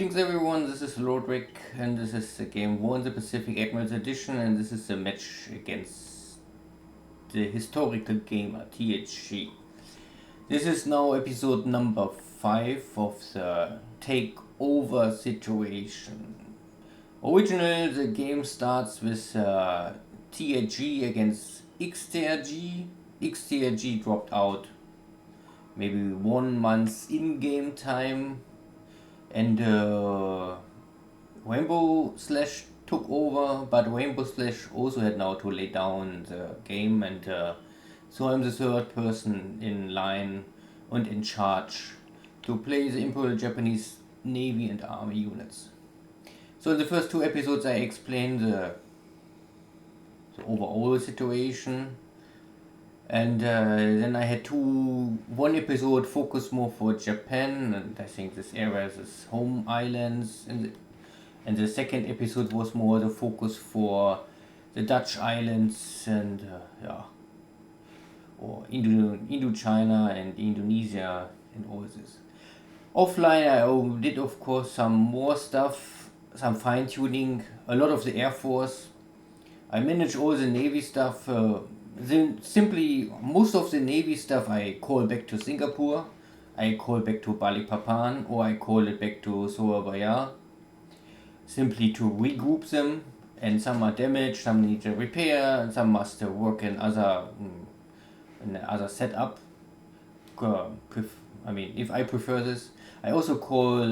Greetings everyone, this is Lodrik and this is the game War in the Pacific Admirals Edition, and this is the match against the historical gamer THG. This is now episode number 5 of the takeover situation. Originally the game starts with THG against XTHG. XTHG dropped out maybe 1 month in-game time, and Rainbow Slash took over, but Rainbow Slash also had now to lay down the game, and so I'm the third person in line and in charge to play the Imperial Japanese Navy and Army units. So in the first 2 episodes I explained the overall situation, and then I had one episode focused more for Japan, and I think this area is home islands, and the second episode was more the focus for the Dutch islands and or Indochina and Indonesia and all this. Offline I did of course some more stuff, some fine tuning, a lot of the Air Force. I manage all the Navy stuff. Simply most of the Navy stuff I call back to Singapore, I call back to Balikpapan, or I call it back to Surabaya, simply to regroup them, and some are damaged, some need a repair, and some must work in other setup. I mean, if I prefer this. I also call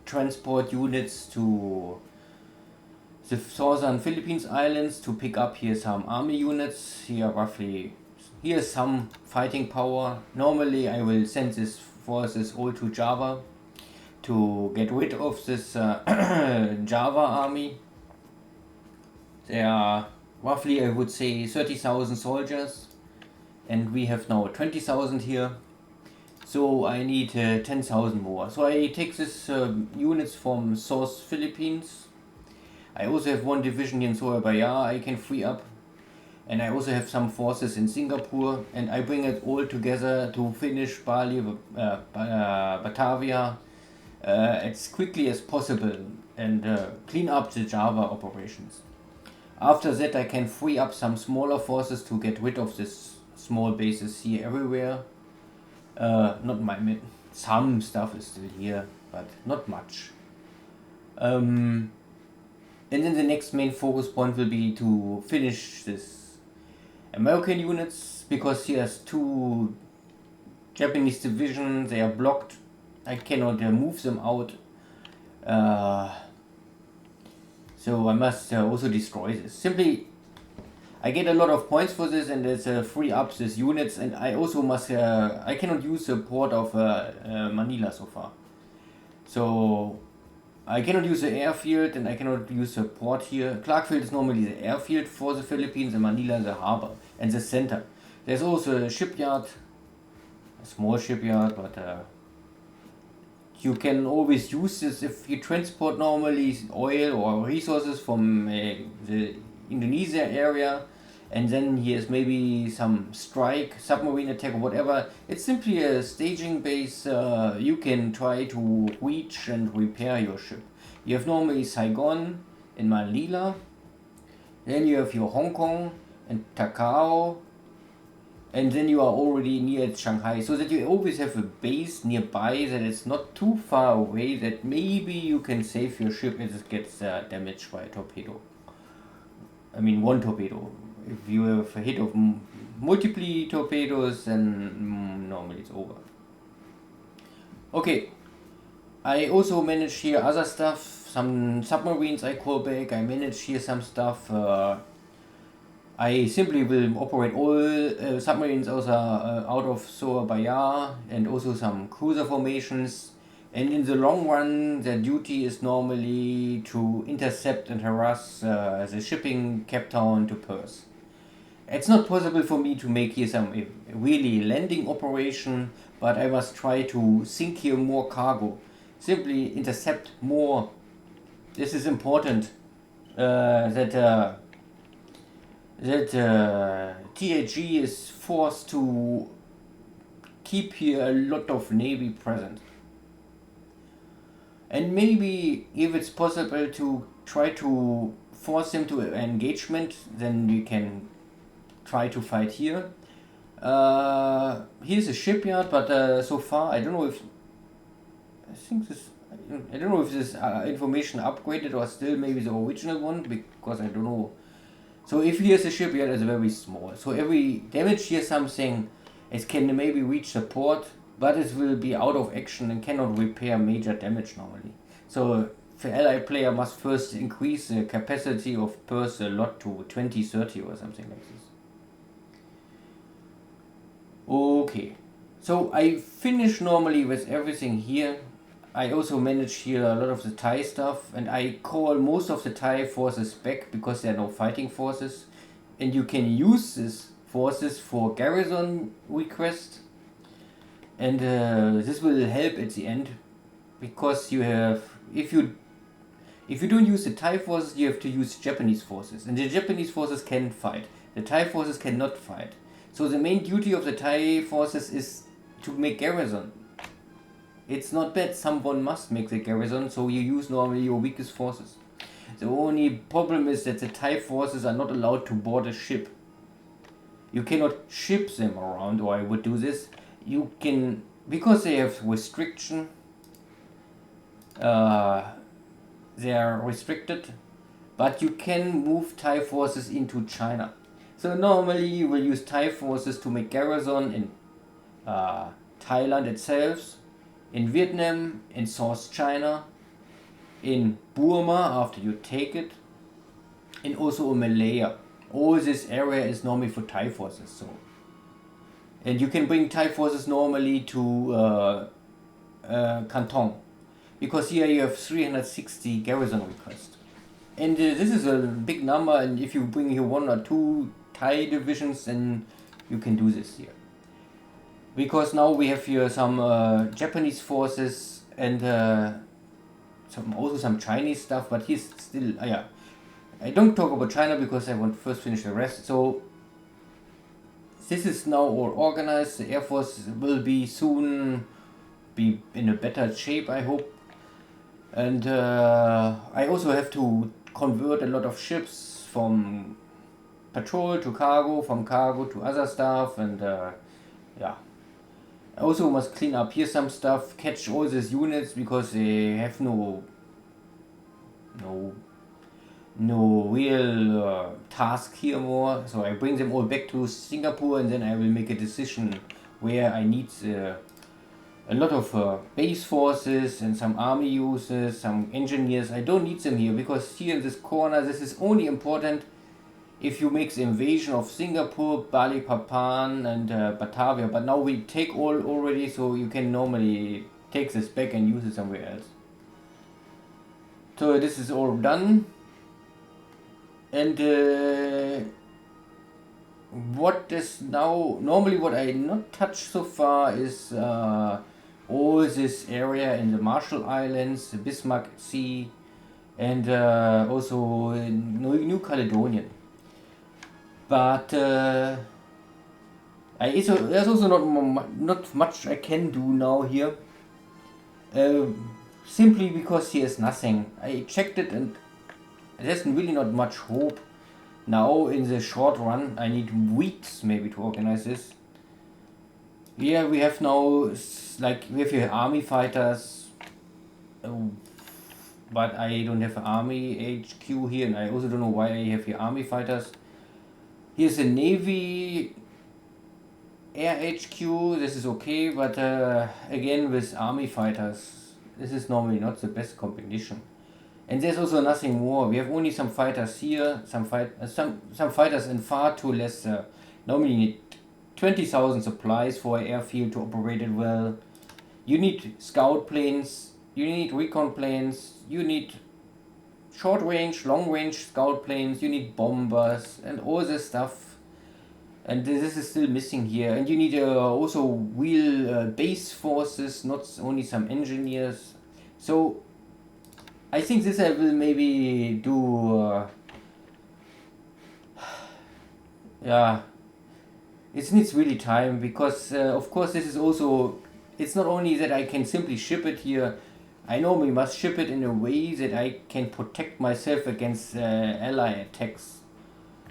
transport units to the southern Philippines islands to pick up here some army units. Here's some fighting power. Normally I will send these forces all to Java to get rid of this Java army. There are roughly, I would say, 30,000 soldiers, and we have now 20,000 here. So I need 10,000 more. So I take these units from South Philippines. I also have 1 division in Surabaya I can free up, and I also have some forces in Singapore, and I bring it all together to finish Batavia as quickly as possible and clean up the Java operations. After that I can free up some smaller forces to get rid of this small bases here everywhere. Some stuff is still here, but not much. And then the next main focus point will be to finish this American units, because here's 2 Japanese divisions, they are blocked. I cannot move them out. So I must also destroy this. Simply, I get a lot of points for this, and it's free up these units, and I also must, I cannot use the port of Manila so far. So I cannot use the airfield, and I cannot use the port here. Clarkfield is normally the airfield for the Philippines, and Manila the harbor and the center. There's also a shipyard, a small shipyard, but you can always use this if you transport normally oil or resources from the Indonesia area, and then here's maybe some strike, submarine attack or whatever. It's simply a staging base. You can try to reach and repair your ship. You have normally Saigon and Manila, then you have your Hong Kong and Takao, and then you are already near Shanghai, so that you always have a base nearby, that it's not too far away, that maybe you can save your ship if it gets damaged by a torpedo. I mean 1 torpedo. If you have a hit of multiple torpedoes, then normally it's over. Okay, I also manage here other stuff, some submarines I call back, I manage here some stuff. I simply will operate all submarines also out of Surabaya, and also some cruiser formations. And in the long run, their duty is normally to intercept and harass the shipping Cape Town to Perth. It's not possible for me to make here some really landing operation, but I must try to sink here more cargo. Simply intercept more. This is important, that THG is forced to keep here a lot of Navy present. And maybe if it's possible to try to force him to engagement, then we can try to fight here. Here's a shipyard, but so far I don't know if I don't know if this information upgraded or still maybe the original one, because I don't know. So if here's a shipyard, it's very small. So every damage here something, it can maybe reach support, but it will be out of action and cannot repair major damage normally. So the ally player must first increase the capacity of Purse a lot to 20-30 or something like this. Okay, so I finish normally with everything here. I also manage here a lot of the Thai stuff, and I call most of the Thai forces back because there are no fighting forces, and you can use these forces for garrison request, and this will help at the end, because you have, if you don't use the Thai forces, you have to use Japanese forces, and the Japanese forces can fight. The Thai forces cannot fight. So the main duty of the Thai forces is to make garrison. It's not bad, someone must make the garrison, so you use normally your weakest forces. The only problem is that the Thai forces are not allowed to board a ship. You cannot ship them around, or I would do this. You can, because they have restriction, they are restricted, but you can move Thai forces into China. So normally you will use Thai forces to make garrison in Thailand itself, in Vietnam, in South China, in Burma after you take it, and also in Malaya. All this area is normally for Thai forces. So, and you can bring Thai forces normally to Canton, because here you have 360 garrison requests. And this is a big number, and if you bring here 1 or 2 Thai divisions, then you can do this here. Because now we have here some Japanese forces and also some Chinese stuff, but he's still, yeah. I don't talk about China because I want to first finish the rest. So this is now all organized. The Air Force will be soon be in a better shape, I hope. And I also have to convert a lot of ships from patrol to cargo, from cargo to other stuff, and yeah. I also must clean up here some stuff, catch all these units because they have no real task here more. So I bring them all back to Singapore, and then I will make a decision where I need a lot of base forces and some army users, some engineers. I don't need them here because here in this corner this is only important if you make the invasion of Singapore, Balikpapan and Batavia, but now we take all already, so you can normally take this back and use it somewhere else. So this is all done, and what is now, normally what I not touched so far is all this area in the Marshall Islands, the Bismarck Sea, and also New Caledonia. But there's also not much I can do now here, simply because here's nothing. I checked it and there's really not much hope. Now in the short run I need weeks maybe to organize this. Here we have now, like, we have here army fighters, but I don't have an army HQ here, and I also don't know why I have here army fighters. Here's a Navy Air HQ, this is okay, but again with army fighters, this is normally not the best combination. And there's also nothing more. We have only some fighters here, some fighters, and far too less. Normally you need 20,000 supplies for an airfield to operate it well. You need scout planes, you need recon planes, you need short range, long range scout planes, you need bombers and all this stuff, and this is still missing here. And you need also real base forces, not only some engineers. So I think this I will maybe do, yeah, it needs really time, because of course this is also, it's not only that I can simply ship it here, I normally must ship it in a way that I can protect myself against ally attacks.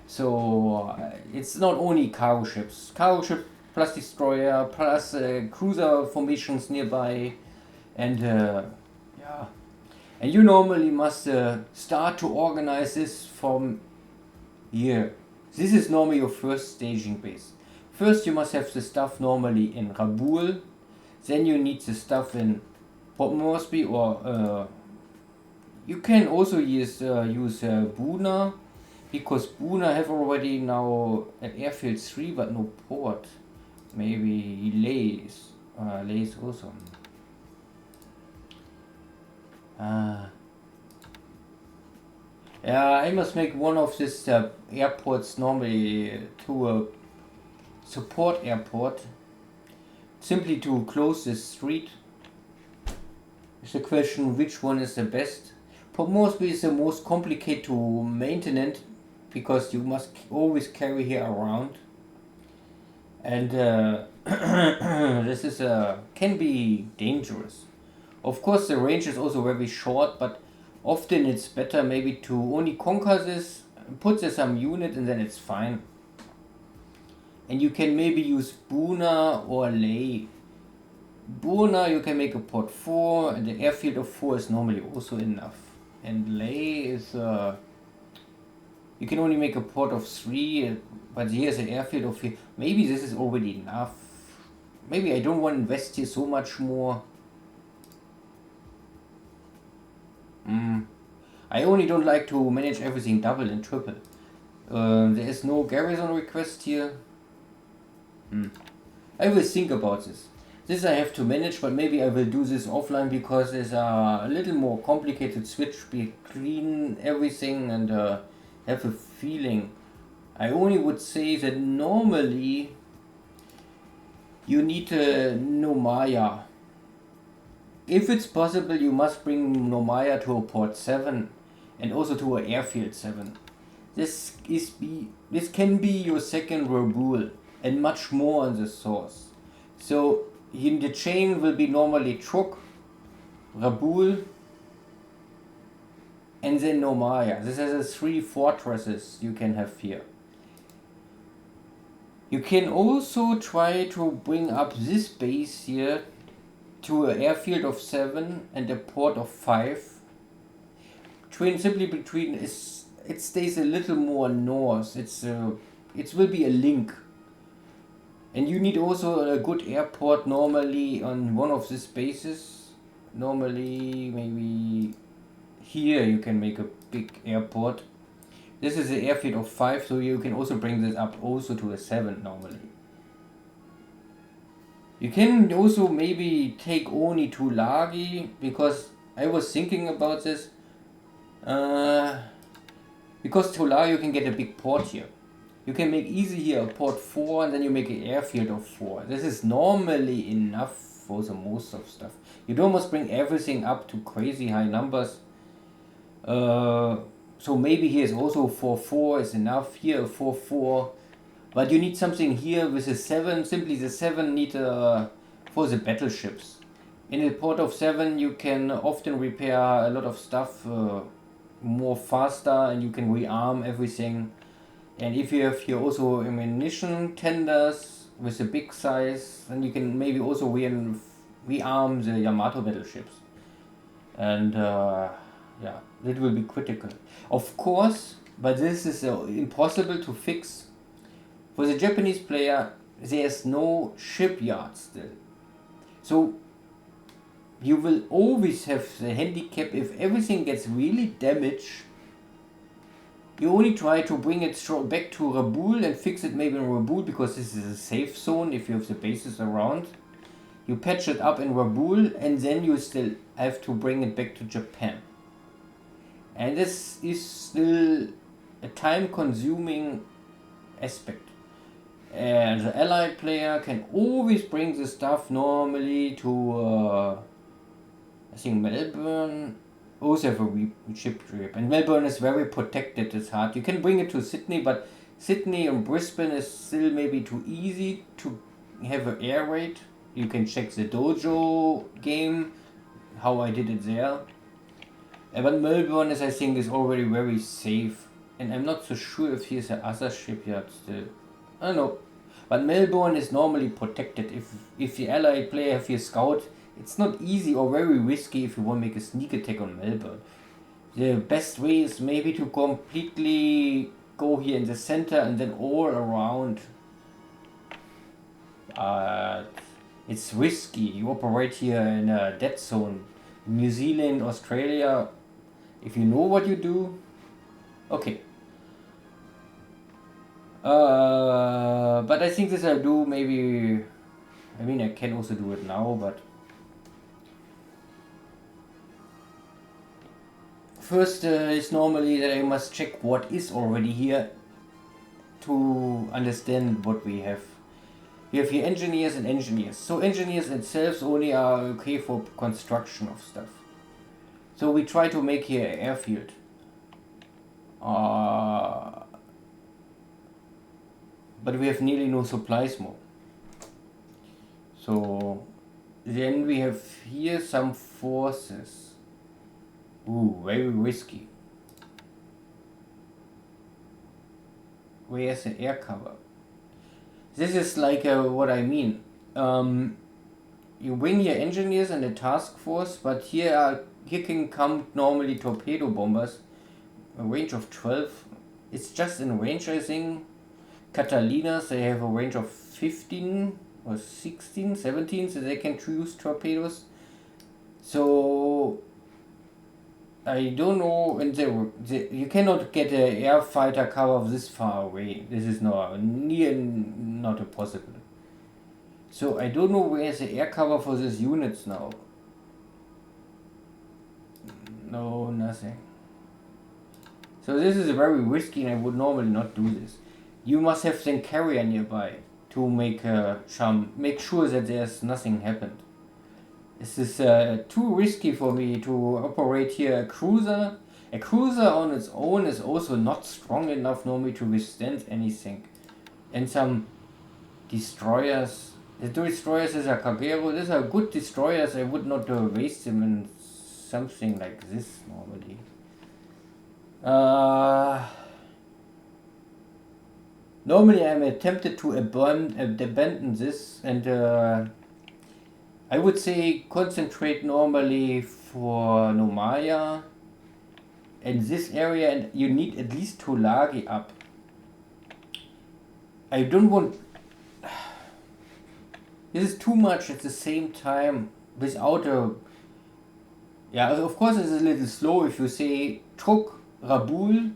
So it's not only cargo ships plus destroyer plus cruiser formations nearby, and yeah, and you normally must start to organize this from here. This is normally your first staging base. First you must have the stuff normally in Raboul, then you need the stuff in Port Moresby, or you can also use Buna, because Buna have already now at airfield 3 but no port. Maybe Lays also. Yeah, I must make one of these airports normally to a support airport, simply to close this street. It's a question which one is the best. Port Moresby is the most complicated to maintain because you must always carry here around, and this is can be dangerous. Of course, the range is also very short, but often it's better maybe to only conquer this, put there some unit, and then it's fine. And you can maybe use Buna or Lay. Buna you can make a port 4, and the airfield of 4 is normally also enough. And Lay is you can only make a port of 3, but here's an airfield of 3. Maybe this is already enough. Maybe I don't want to invest here so much more. I only don't like to manage everything double and triple. There is no garrison request here. I will think about this. This I have to manage, but maybe I will do this offline because it's a little more complicated switch between everything, and have a feeling. I only would say that normally you need Nomaya. If it's possible, you must bring Nomaya to a port 7 and also to an airfield 7. This can be your second Raboul and much more on the source. So in the chain will be normally Truk, Raboul, and then Nomaya. This is the 3 fortresses you can have here. You can also try to bring up this base here to an airfield of 7 and a port of 5. Simply between it stays a little more north. It will be a link. And you need also a good airport normally on one of these bases. Normally maybe here you can make a big airport. This is the airfield of 5, so you can also bring this up also to a 7 normally. You can also maybe take only Tulagi, because I was thinking about this. Because Tulagi you can get a big port here. You can make easy here a port 4, and then you make an airfield of 4. This is normally enough for the most of stuff. You don't must bring everything up to crazy high numbers. So maybe here is also 4-4 is enough. Here a 4-4. But you need something here with a 7. Simply the 7 need for the battleships. In a port of 7 you can often repair a lot of stuff more faster, and you can rearm everything. And if you have here also ammunition tenders with a big size, then you can maybe also rearm the Yamato battleships. And yeah, that will be critical. Of course, but this is impossible to fix. For the Japanese player, there's no shipyard still. So you will always have the handicap if everything gets really damaged. You only try to bring it back to Raboul and fix it maybe in Raboul, because this is a safe zone if you have the bases around. You patch it up in Raboul, and then you still have to bring it back to Japan. And this is still a time-consuming aspect. And the allied player can always bring the stuff normally to, I think, Melbourne. Also have a ship trip. And Melbourne is very protected, it's hard. You can bring it to Sydney, but Sydney and Brisbane is still maybe too easy to have an air raid. You can check the dojo game. how I did it there. But Melbourne is, I think, is already very safe, and I'm not so sure if here's other shipyard still. I don't know, but Melbourne is normally protected. If the Allied player have your scout, it's not easy or very risky if you want to make a sneak attack on Melbourne. The best way is maybe to completely go here in the center and then all around. It's risky. You operate here in a dead zone. New Zealand, Australia. If you know what you do, okay. But I think this I'll do maybe. I mean, I can also do it now, but first is normally that I must check what is already here to understand what we have. We have here engineers and engineers. So engineers themselves only are okay for construction of stuff. So we try to make here an airfield. But we have nearly no supplies more. So then we have here some forces. Ooh, very risky. Where's the air cover? This is like what I mean. You bring your engineers and a task force, but here can come normally torpedo bombers. A range of 12. It's just in range, I think. Catalinas, they have a range of 15 or 16, 17, so they can choose torpedoes. So I don't know, and you cannot get an air fighter cover this far away. This is not a possible. So I don't know where's the air cover for these units now. No, nothing. So this is very risky, and I would normally not do this. You must have then carrier nearby to make sure that there's nothing happened. This is too risky for me to operate here a cruiser. A cruiser on its own is also not strong enough normally to withstand anything. And some destroyers. The destroyers is a Kagero. These are good destroyers. I would not waste them in something like this normally. Normally I'm tempted to abandon this and I would say concentrate normally for Nomaya and this area, and you need at least Tulagi up. I don't want... This is too much at the same time without a... Yeah, of course it's a little slow if you say Truk, Rabul,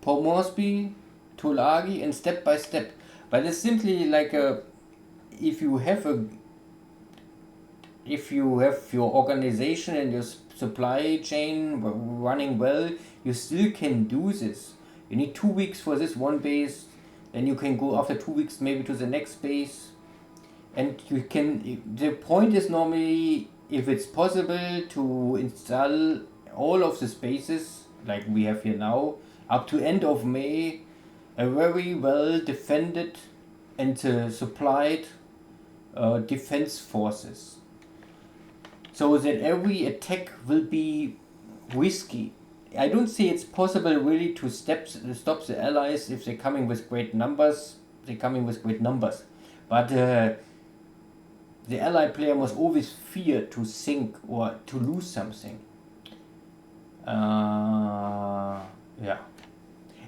Port Moresby, Tulagi and step by step. But it's simply like if you have your organization and your supply chain running well, you still can do this. You need 2 weeks for this one base, then you can go after 2 weeks maybe to the next base. And you can, the point is normally, if it's possible to install all of the spaces like we have here now, up to end of May, a very well defended and supplied defense forces. So that every attack will be risky. I don't see it's possible really to stop the allies if they're coming with great numbers. But the allied player must always fear to sink or to lose something. Yeah.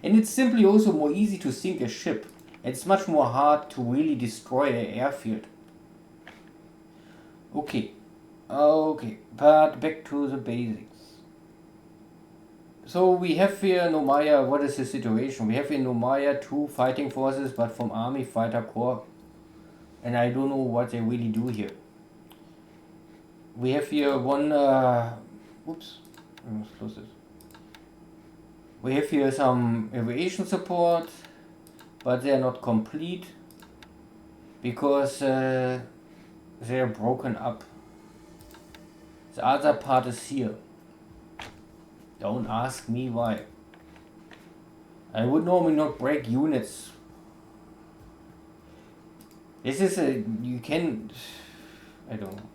And it's simply also more easy to sink a ship. It's much more hard to really destroy an airfield. Okay, but back to the basics. So we have here Nomaya, what is the situation? We have in Nomaya 2 fighting forces, but from Army Fighter Corps. And I don't know what they really do here. We have here one, oops, I must close this. We have here some aviation support, but they are not complete because they are broken up. The other part is here. Don't ask me why. I would normally not break units. This is you can, I don't know.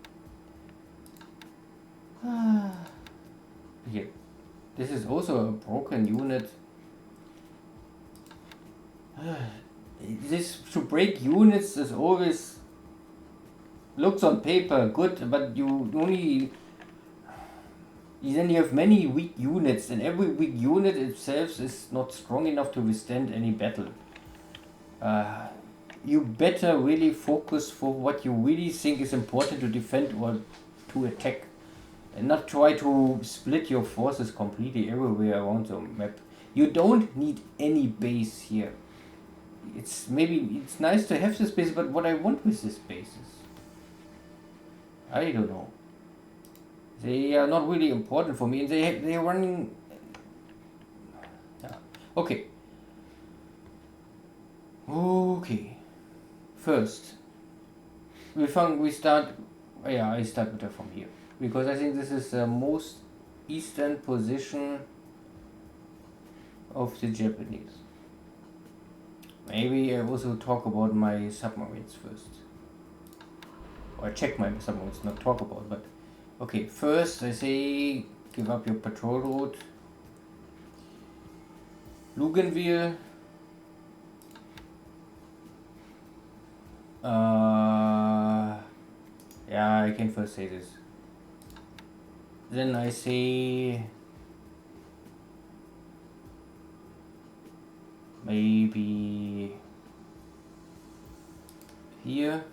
Here, this is also a broken unit. This to break units is always looks on paper good, but you only then you have many weak units, and every weak unit itself is not strong enough to withstand any battle. You better really focus for what you really think is important to defend or to attack, and not try to split your forces completely everywhere around the map. You don't need any base here. It's nice to have this base, but what I want with this base is, I don't know. They are not really important for me, and they are running. Yeah. Okay. Okay. First, we start. Yeah, I start better from here because I think this is the most eastern position of the Japanese. Maybe I also talk about my submarines first. Or check my submarines, not talk about, but okay, first I say give up your patrol route. Luganville. Yeah, I can first say this. Then I say maybe here.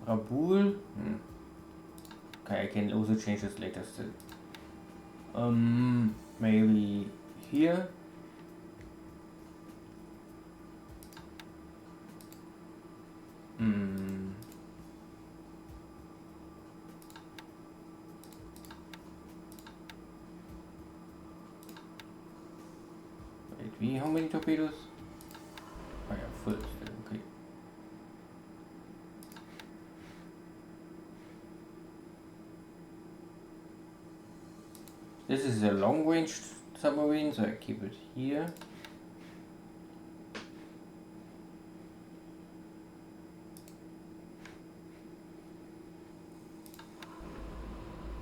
Rabul. Okay, I can also change this later still. Maybe here. Wait, how many torpedoes? Oh yeah, full still, okay. This is a long-range submarine, so I keep it here.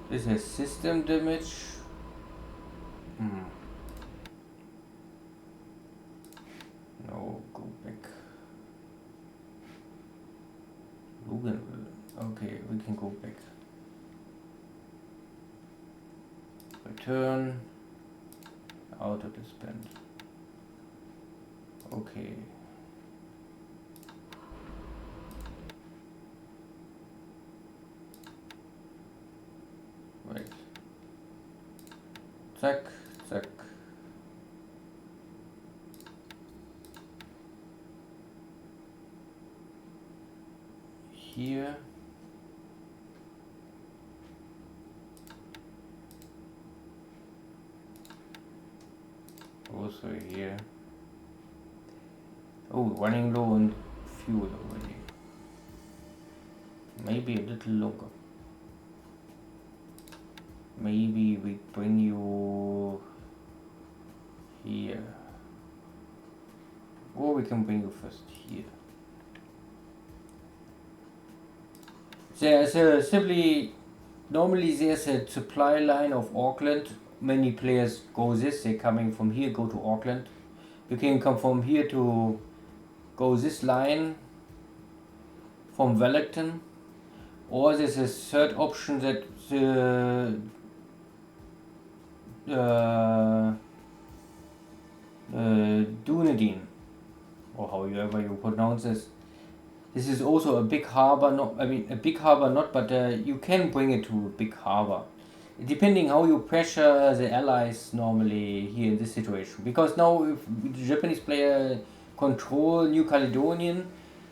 This has system damage. No, go back. Luganville. Okay, we can go back. Return. Auto disband. Okay. Right. Zack, zack. Here. Also here. Oh, running low on fuel already. Maybe a little longer. Maybe we bring you here. Or we can bring you first here. There's normally there's a supply line of Auckland. Many players go this, they're coming from here, go to Auckland. You can come from here to go this line from Wellington. Or there's a third option that Dunedin, or however you pronounce this. This is also a big harbor, but you can bring it to a big harbor. Depending how you pressure the allies normally here in this situation. Because now if the Japanese player control New Caledonian,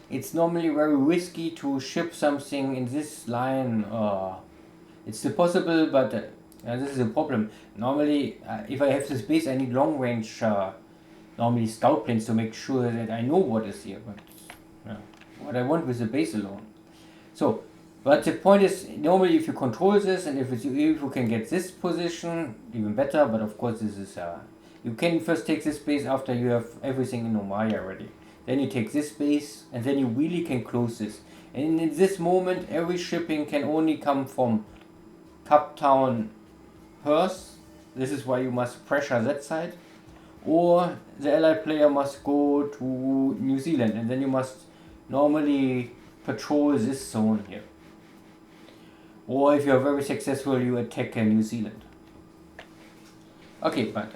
it's normally very risky to ship something in this line. It's still possible, but this is a problem. Normally, if I have this base, I need long range, normally scout planes to make sure that I know what is here. But what I want with the base alone. So, but the point is, normally if you control this, and if you can get this position, even better. But of course, this is You can first take this base after you have everything in Omaya already. Then you take this base, and then you really can close this. And in this moment, every shipping can only come from Cape Town, Perth. This is why you must pressure that side. Or the allied player must go to New Zealand, and then you must normally patrol this zone here. Or if you are very successful, you attack New Zealand. Okay, but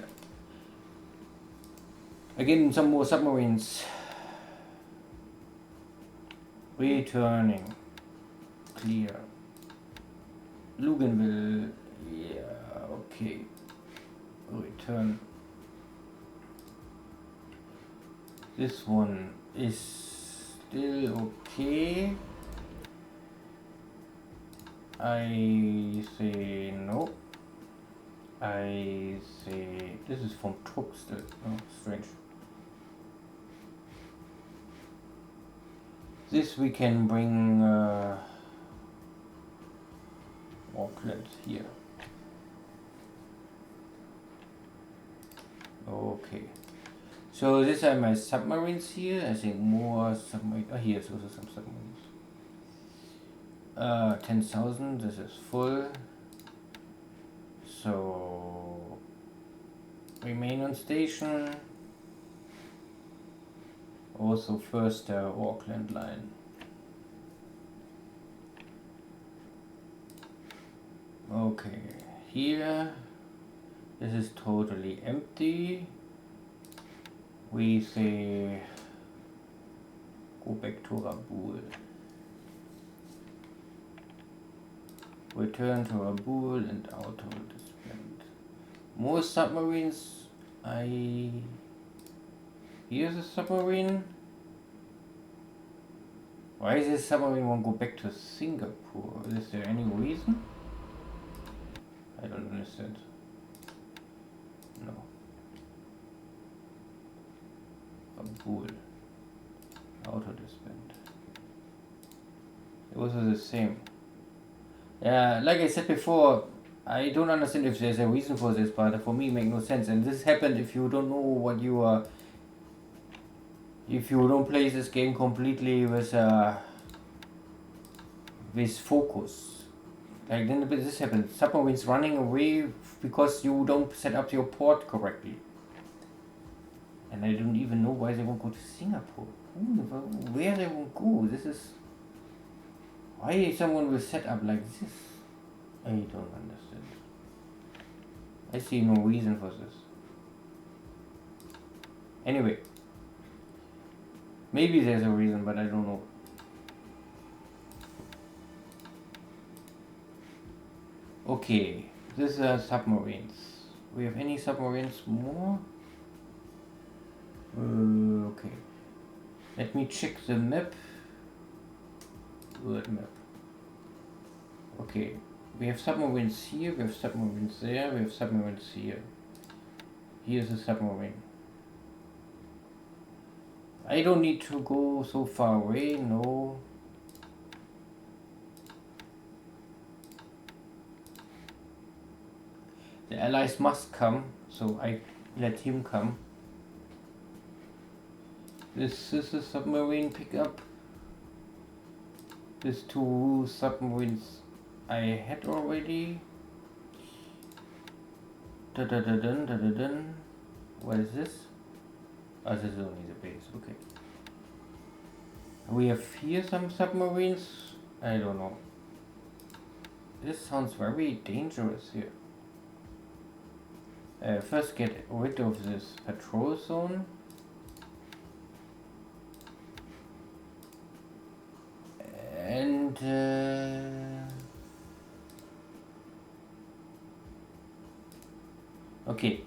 again, some more submarines. Returning. Clear. Luganville. Yeah, okay. Return. This one is still okay. I say no. I say this is from Truk still. Oh, strange. This we can bring Auckland here. Okay. So these are my submarines here. I think more submarines. Oh, here's also some submarines. 10,000. This is full. So remain on station. Also first Auckland line. Okay, here this is totally empty. We say go back to Rabaul. Return to Rabaul and auto disband. More submarines. Here's a submarine. Why is this submarine won't go back to Singapore? Is there any reason? I don't understand. No. Rabaul. Auto disband. It was the same. Yeah, like I said before, I don't understand if there's a reason for this, but for me it makes no sense. And this happened if you don't know what you are. If you don't play this game completely with focus. Like then this happens. Submarines running away because you don't set up your port correctly. And I don't even know why they won't go to Singapore. Where they won't go. This is... Why someone will set up like this? I don't understand. I see no reason for this. Anyway. Maybe there's a reason, but I don't know. Okay. These are submarines. We have any submarines more? Okay. Let me check the map. World map. Okay. We have submarines here, we have submarines there, we have submarines here. Here's a submarine. I don't need to go so far away, no. The allies must come, so I let him come. This is a submarine pickup. These two submarines I had already. Da-da-da-dun. What is this? Oh, this is only the base, okay. We have here some submarines. I don't know. This sounds very dangerous here. First get rid of this patrol zone. And okay,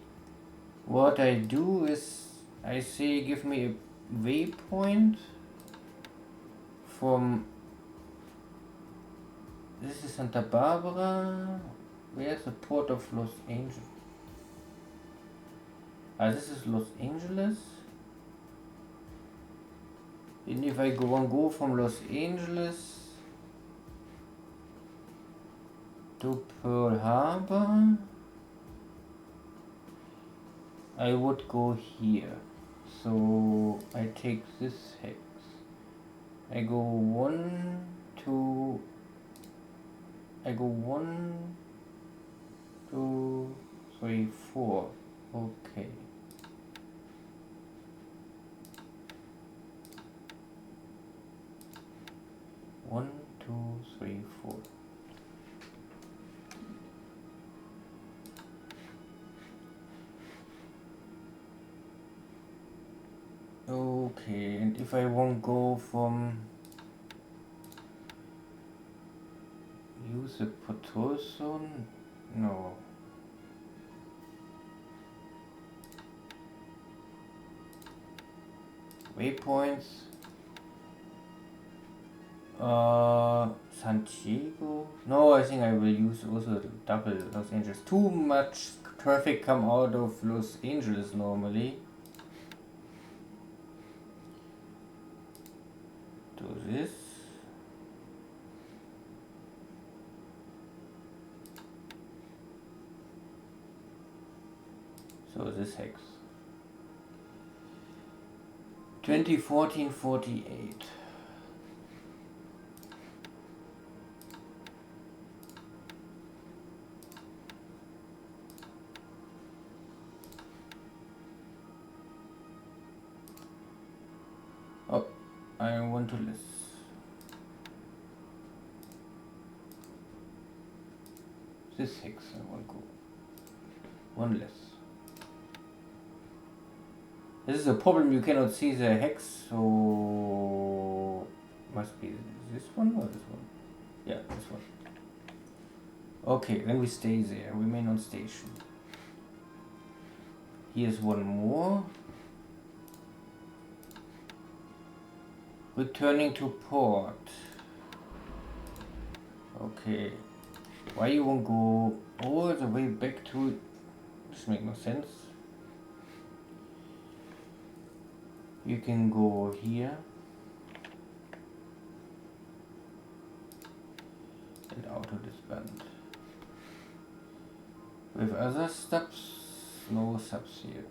what I do is I say give me a waypoint from this is Santa Barbara. Where's the port of Los Angeles? This is Los Angeles. And if I go from Los Angeles to Pearl Harbor, I would go here. So I take this hex. I go 1, 2. I go 1, 2, 3, 4. Okay. One, two, three, 4. Okay, and if I won't go from use a patrol zone, no. Waypoints. Santiago. No, I think I will use also double Los Angeles. Too much traffic come out of Los Angeles normally. Do this. So this hex. 2014-48. Oh, I want to list. This hex I want to go. One less. This is a problem, you cannot see the hex, so must be this one or this one? Yeah, this one. Okay, then we stay there, remain on station. Here's one more. Returning to port. Okay. Why you won't go all the way back to it? This makes no sense. You can go here and out of this band. With other stops, no subs here.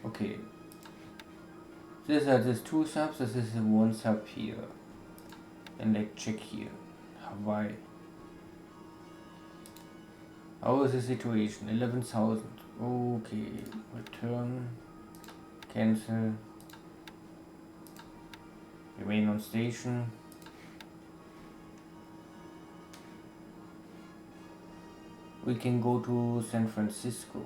Okay. These are these 2 subs, this is 1 sub here. And like check here. Hawaii. How is the situation? 11,000. Okay. Return. Cancel. Remain on station. We can go to San Francisco.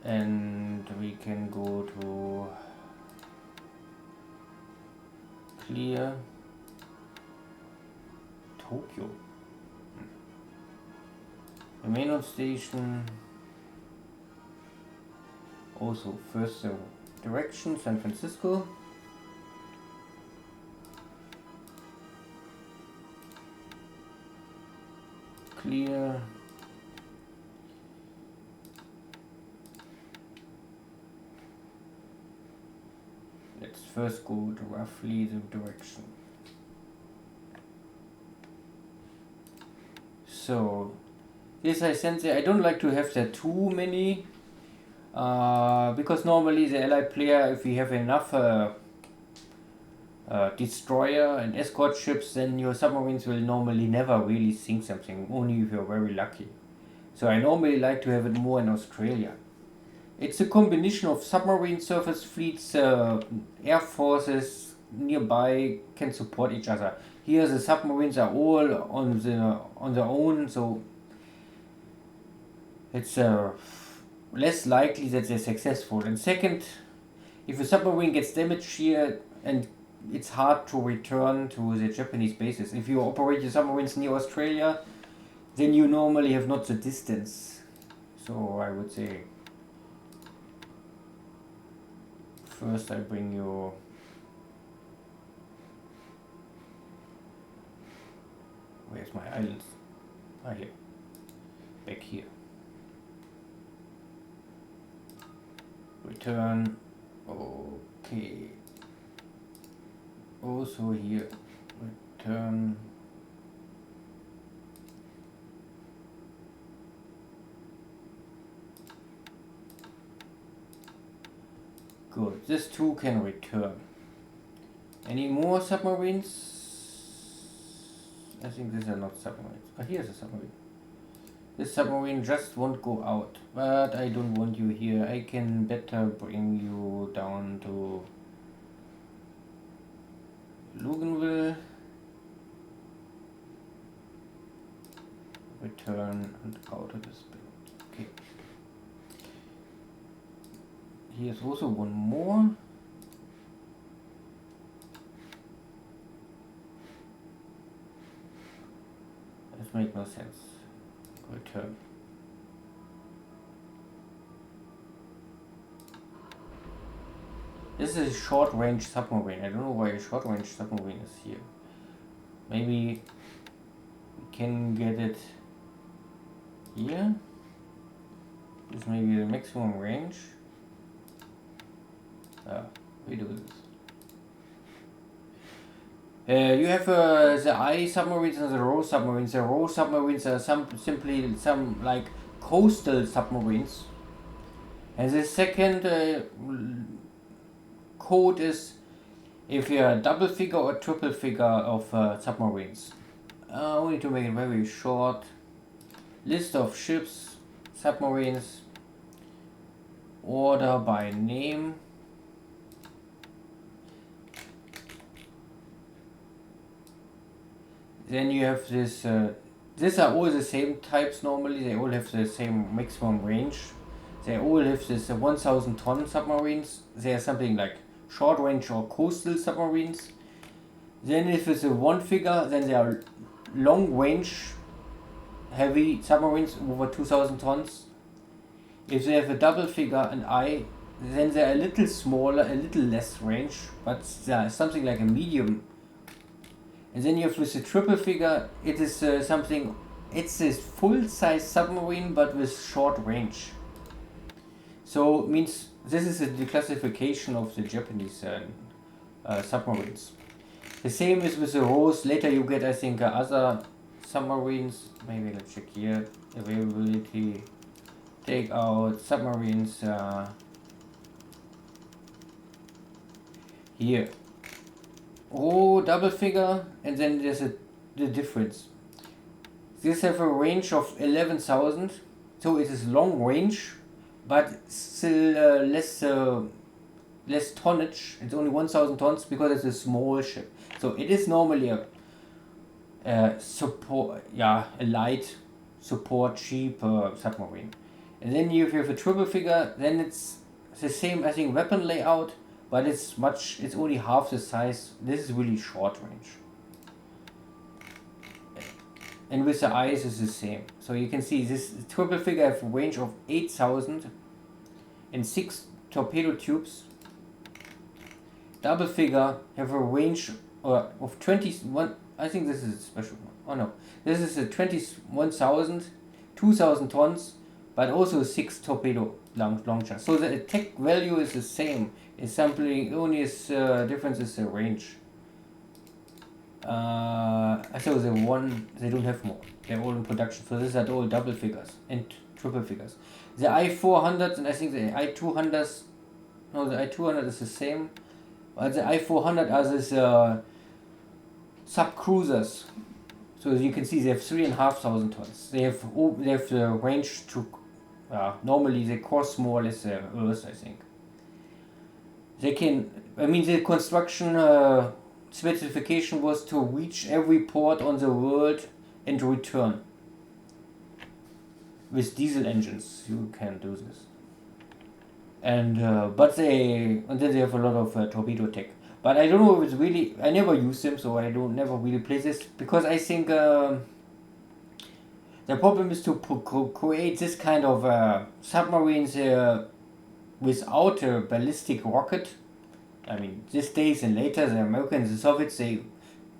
And we can go to clear Tokyo. Remain on station. Also first direction San Francisco. Clear. Let's first go to roughly the direction. So this I sense I don't like to have that too many because normally the allied player, if we have enough destroyer and escort ships, then your submarines will normally never really sink something, only if you're very lucky. So I normally like to have it more in Australia. It's a combination of submarine surface fleets, air forces nearby can support each other. Here the submarines are all on their own, so it's less likely that they're successful. And second, if a submarine gets damaged here, and it's hard to return to the Japanese bases. If you operate your submarines near Australia, then you normally have not the distance. So I would say first I bring you where's my islands? Ah, here. Back here. Return. Okay. Also here. Return. Good. This two can return. Any more submarines? I think these are not submarines. Oh, here's a submarine. This submarine just won't go out. But I don't want you here. I can better bring you down to Luganville. Return and out of this build. Okay. Here's also one more. This makes no sense. Return. This is a short range submarine. I don't know why a short range submarine is here. Maybe we can get it here. This may be the maximum range. We do this. You have the I submarines and the Rho submarines. The Rho submarines are simply some like coastal submarines. And the second code is if you're a double figure or triple figure of submarines. Only to make it very short. List of ships, submarines, order by name. Then you have this, these are all the same types normally, they all have the same maximum range. They all have this 1000 ton submarines. They are something like short range or coastal submarines. Then if it's a one figure, then they are long range heavy submarines over 2000 tons. If they have a double figure and I, then they are a little smaller, a little less range, but they are something like a medium. And then you have with the triple figure, it is something, it's a full-size submarine but with short range. So it means this is a declassification of the Japanese submarines. The same is with the Rose. Later you get, I think, other submarines. Maybe let's check here. Availability. Take out submarines. Here. Oh, double figure, and then there's the difference. These have a range of 11,000, so it is long range, but still less tonnage. It's only 1,000 tons because it's a small ship. So it is normally a light support cheap submarine. And then if you have a triple figure, then it's the same, I think, weapon layout. But it's only half the size. This is really short range. And with the eyes is the same. So you can see this triple figure have a range of 8,000 and 6 torpedo tubes. Double figure have a range of 21. I think this is a special one. Oh no. This is a 21,000, 2,000 tons, but also 6 torpedo launchers. So the attack value is the same. It's simply only difference is the range. So they don't have more. They're all in production. So these are all double figures and triple figures. The I-400s and I think the I-200s. No, the I-200 is the same. But the I-400 are these sub cruisers. So as you can see, they have 3,500 tons. They have the range to. Normally they cost more or less the Earth, I think. They can, the construction specification was to reach every port on the world and return. With diesel engines, you can do this. And then they have a lot of torpedo tech. But I don't know if it's really, I never use them, so I don't never really play this because I think the problem is to create this kind of submarines without a ballistic rocket. These days and later, the Americans and the Soviets, they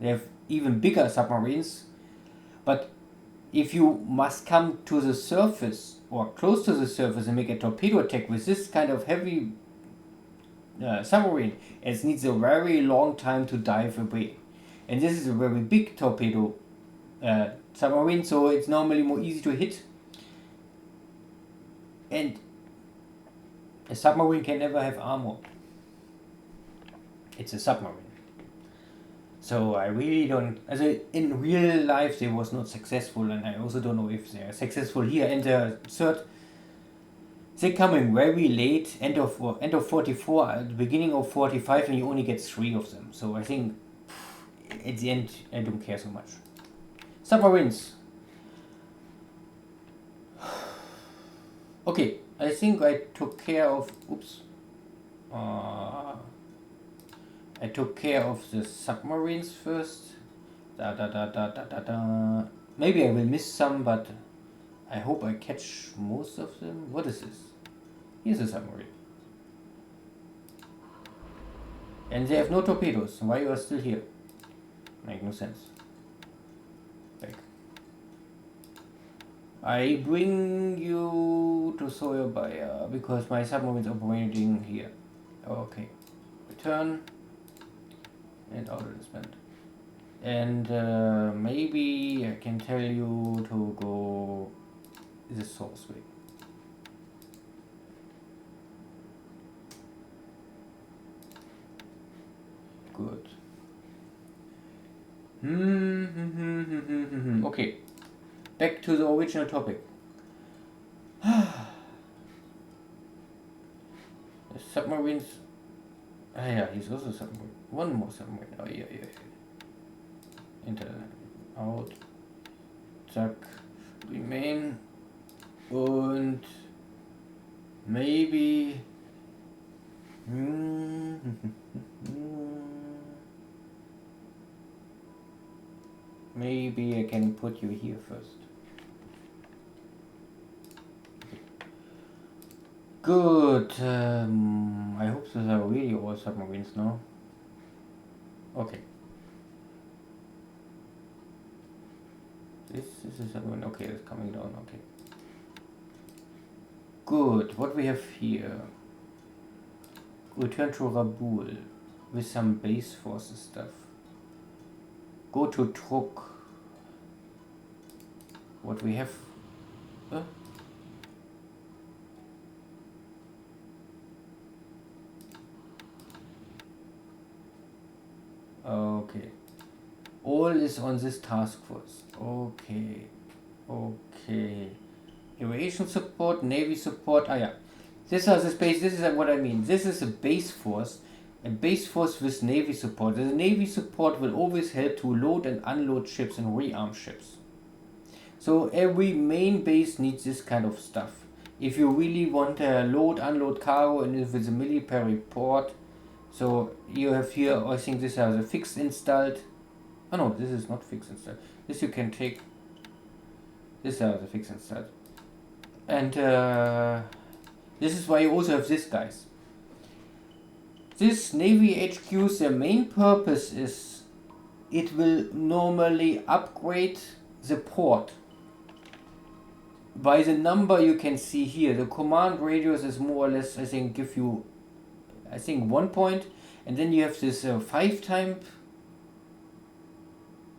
have even bigger submarines. But if you must come to the surface or close to the surface and make a torpedo attack with this kind of heavy submarine, it needs a very long time to dive away. And this is a very big torpedo submarine, so it's normally more easy to hit. And a submarine can never have armor. It's a submarine. So I really don't, in real life they was not successful, and I also don't know if they are successful here. And the third, they're coming very late, end of 44, at the beginning of 45, and you only get 3 of them. So I think at the end I don't care so much. Submarines. Okay, I think I took care of, I took care of the submarines first. Maybe I will miss some, but I hope I catch most of them. What is this? Here's a submarine. And they have no torpedoes. Why you are still here? Make no sense. Back. I bring you to Sawyer Bayer because my submarine is operating here. Okay. Return. And auto disband. And maybe I can tell you to go the source way. Good. Okay. Back to the original topic. The submarines. Ah, yeah, he's also submarine. One more submarine. Oh, yeah. Enter. Out. Zack. Remain. Und. Maybe. Maybe I can put you here first. Good. I hope these are really all submarines now. Okay. This is a submarine. Okay, it's coming down. Okay. Good. What we have here? Return to Rabul with some base forces stuff. Go to Truk. What we have? Okay. All is on this task force. Okay. Aviation support, Navy support. Ah, yeah. This is a space. This is what I mean. This is a base force. A base force with Navy support. The Navy support will always help to load and unload ships and rearm ships. So every main base needs this kind of stuff. If you really want to load, unload cargo, and if it's a military port, so you have here, I think this has a fixed installed. Oh no, this is not fixed installed. This you can take. This has a fixed installed. And this is why you also have this, guys. This Navy HQ's their main purpose is it will normally upgrade the port by the number you can see here. The command radius is more or less, I think, give you 1 point, and then you have this 5 time,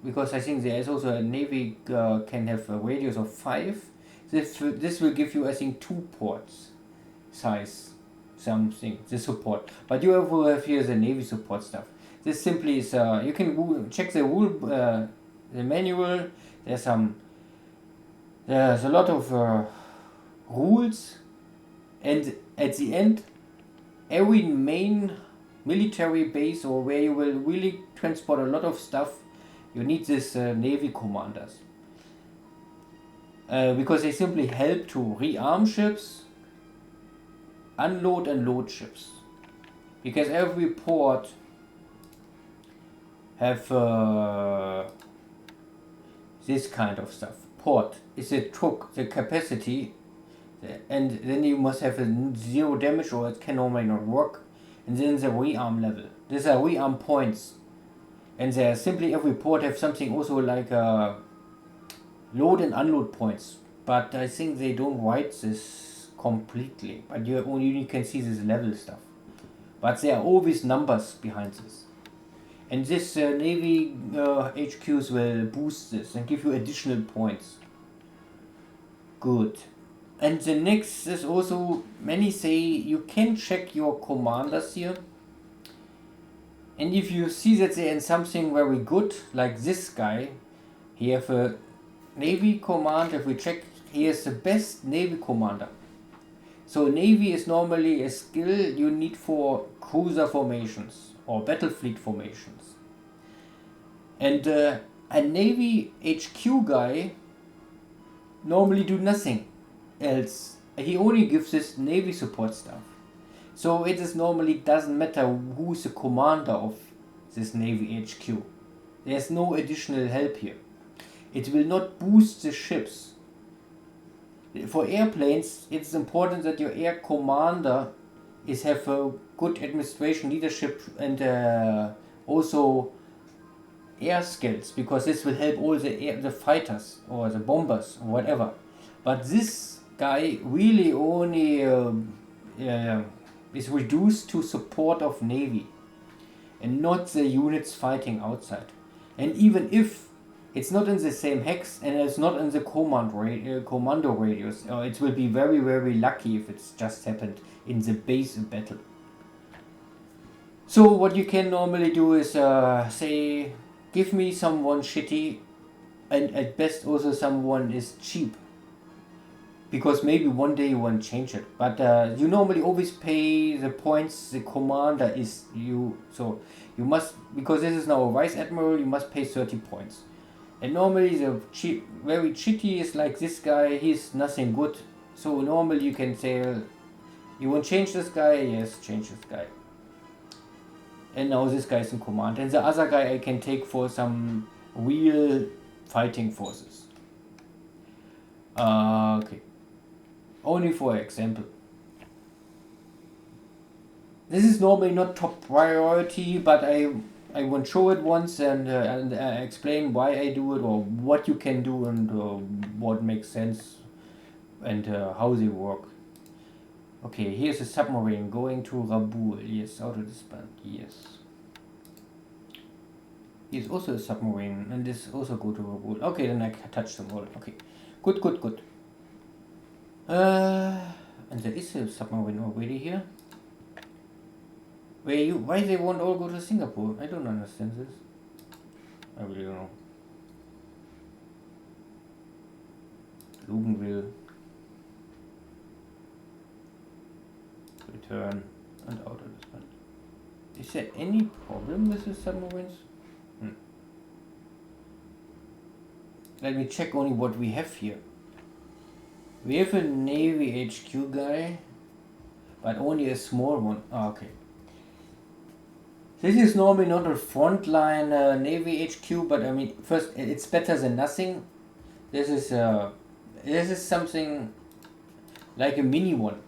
because I think there is also a Navy can have a radius of 5. This will give you, I think, 2 ports size something, the support. But you have here the Navy support stuff. This simply is, you can check the rule, the manual. There's a lot of rules, and at the end, every main military base or where you will really transport a lot of stuff, you need this Navy commanders. Because they simply help to rearm ships, unload and load ships. Because every port have this kind of stuff. Port is a truck, the capacity, and then you must have a 0 damage or it can normally not work. And then the rearm level. These are rearm points. And they are simply, every port have something also like load and unload points. But I think they don't write this completely. But you can see this level stuff. But there are always numbers behind this. And this Navy HQs will boost this and give you additional points. Good. And the next is also, many say you can check your commanders here. And if you see that they're in something very good, like this guy, he have a Navy command. If we check, he is the best Navy commander. So Navy is normally a skill you need for cruiser formations or battle fleet formations. And a Navy HQ guy normally do nothing else. He only gives this Navy support stuff. So it is normally doesn't matter who's the commander of this Navy HQ. There's no additional help here. It will not boost the ships. For airplanes, it's important that your air commander have a good administration, leadership, and also air skills, because this will help all the fighters or the bombers or whatever. But this guy really only is reduced to support of Navy and not the units fighting outside. And even if it's not in the same hex and it's not in the commando radius, it will be very, very lucky if it's just happened in the base battle. So what you can normally do is say, give me someone shitty, and at best also someone is cheap. Because maybe one day you want to change it. But you normally always pay the points the commander is you. So you must, because this is now a Vice Admiral, you must pay 30 points. And normally the very shitty is like this guy, he's nothing good. So normally you can say, you want to change this guy? Yes, change this guy. And now this guy is in command. And the other guy I can take for some real fighting forces. Okay. Only for example. This is normally not top priority, but I want to show it once and explain why I do it, or what you can do, and what makes sense, and how they work. Okay, here's a submarine going to Rabaul. Yes, auto disband. Yes. Here's also a submarine, and this also go to Rabaul. Okay, then I can touch them all. Okay, good. And there is a submarine already here. Why they won't all go to Singapore? I don't understand this. I really don't know. Luganville. Return and auto disband. Is there any problem with the submarines? Let me check only what we have here. We have a Navy HQ guy, but only a small one. Oh, okay. This is normally not a frontline Navy HQ, but I mean, first, it's better than nothing. This is something like a mini one.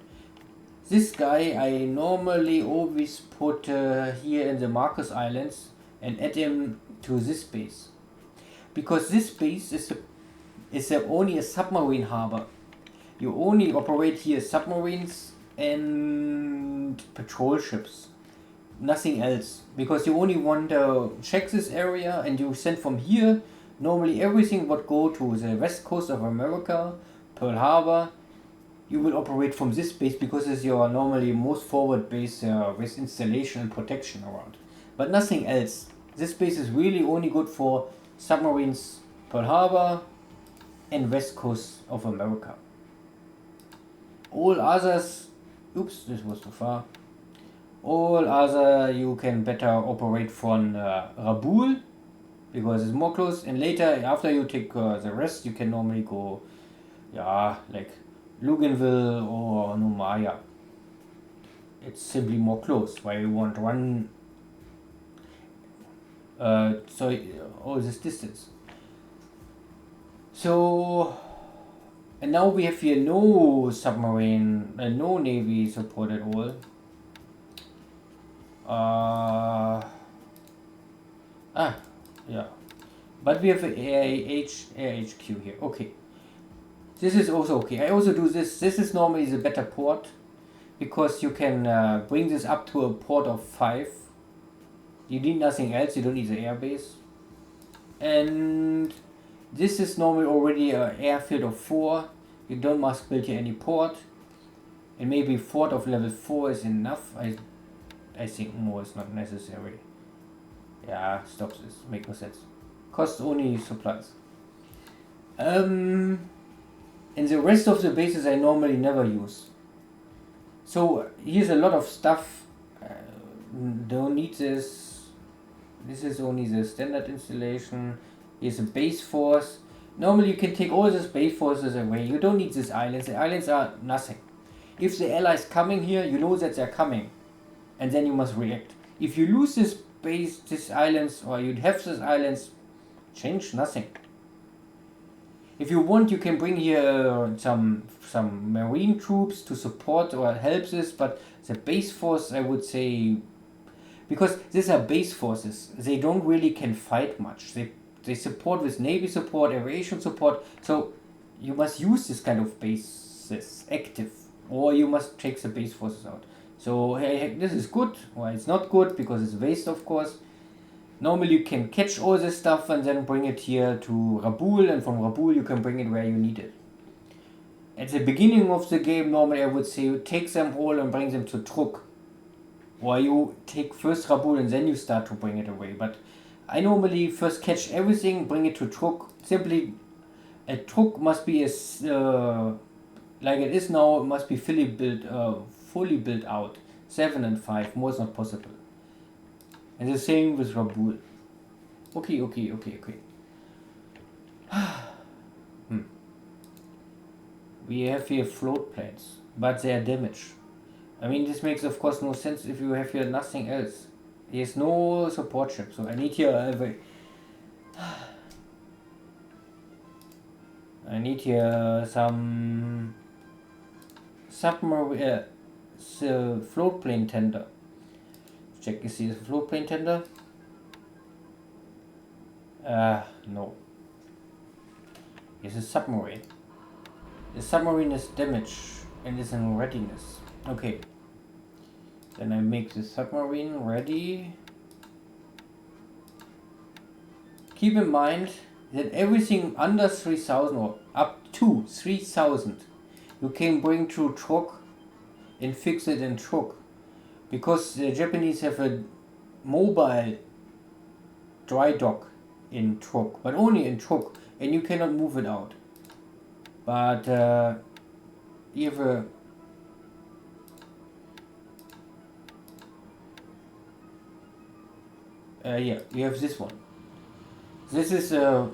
This guy I normally always put here in the Marcus Islands and add him to this base, because this base is only a submarine harbor. You only operate here submarines and patrol ships, nothing else, because you only want to check this area, and you send from here. Normally everything would go to the west coast of America, Pearl Harbor. You will operate from this base because it's your normally most forward base with installation and protection around, but nothing else. This base is really only good for submarines, Pearl Harbor and west coast of America. All others, oops, this was too far. All other you can better operate from Rabaul, because it's more close, and later after you take the rest, you can normally go, like Luganville or Nomaya. It's simply more close, why you want one all this distance. So, and now we have here no submarine, no Navy support at all. But we have an air HQ here. Okay, this is also okay. I also do this. This is normally the better port, because you can bring this up to a port of 5. You need nothing else. You don't need the airbase, and this is normally already an airfield of 4. You don't must build here any port, and maybe fort of level 4 is enough. I think more is not necessary. Yeah, stop this. Make no sense. Costs only supplies. And the rest of the bases I normally never use. So here's a lot of stuff. Don't need this. This is only the standard installation. Here's a base force. Normally you can take all these base forces away. You don't need these islands. The islands are nothing. If the allies coming here, you know that they're coming. And then you must react. If you lose this base, these islands, or you have these islands, change nothing. If you want, you can bring here some marine troops to support or help this, but the base force, I would say, because these are base forces, they don't really can fight much. They support with navy support, aviation support, so you must use this kind of bases active, or you must take the base forces out. So hey, this is good, or it's not good because it's waste, of course. Normally you can catch all this stuff and then bring it here to Rabaul, and from Rabaul you can bring it where you need it. At the beginning of the game, normally I would say you take them all and bring them to Truk. Or you take first Rabaul and then you start to bring it away. But I normally first catch everything, bring it to Truk. Simply, a Truk must be as like it is now, it must be fully built out. 7 and 5, more is not possible. And the same with Rabaul. Okay. We have here float planes, but they are damaged. I mean, this makes of course no sense if you have here nothing else. There's no support ship, so I need here I need here some submarine float plane tender. Check, is this a float plane tender? No. It's a submarine. The submarine is damaged and is in readiness. Okay. Then I make the submarine ready. Keep in mind that everything under 3000 or up to 3000 you can bring to Truk and fix it in Truk. Because the Japanese have a mobile dry dock in Truk, but only in Truk, and you cannot move it out. But you have a you have this one. This is a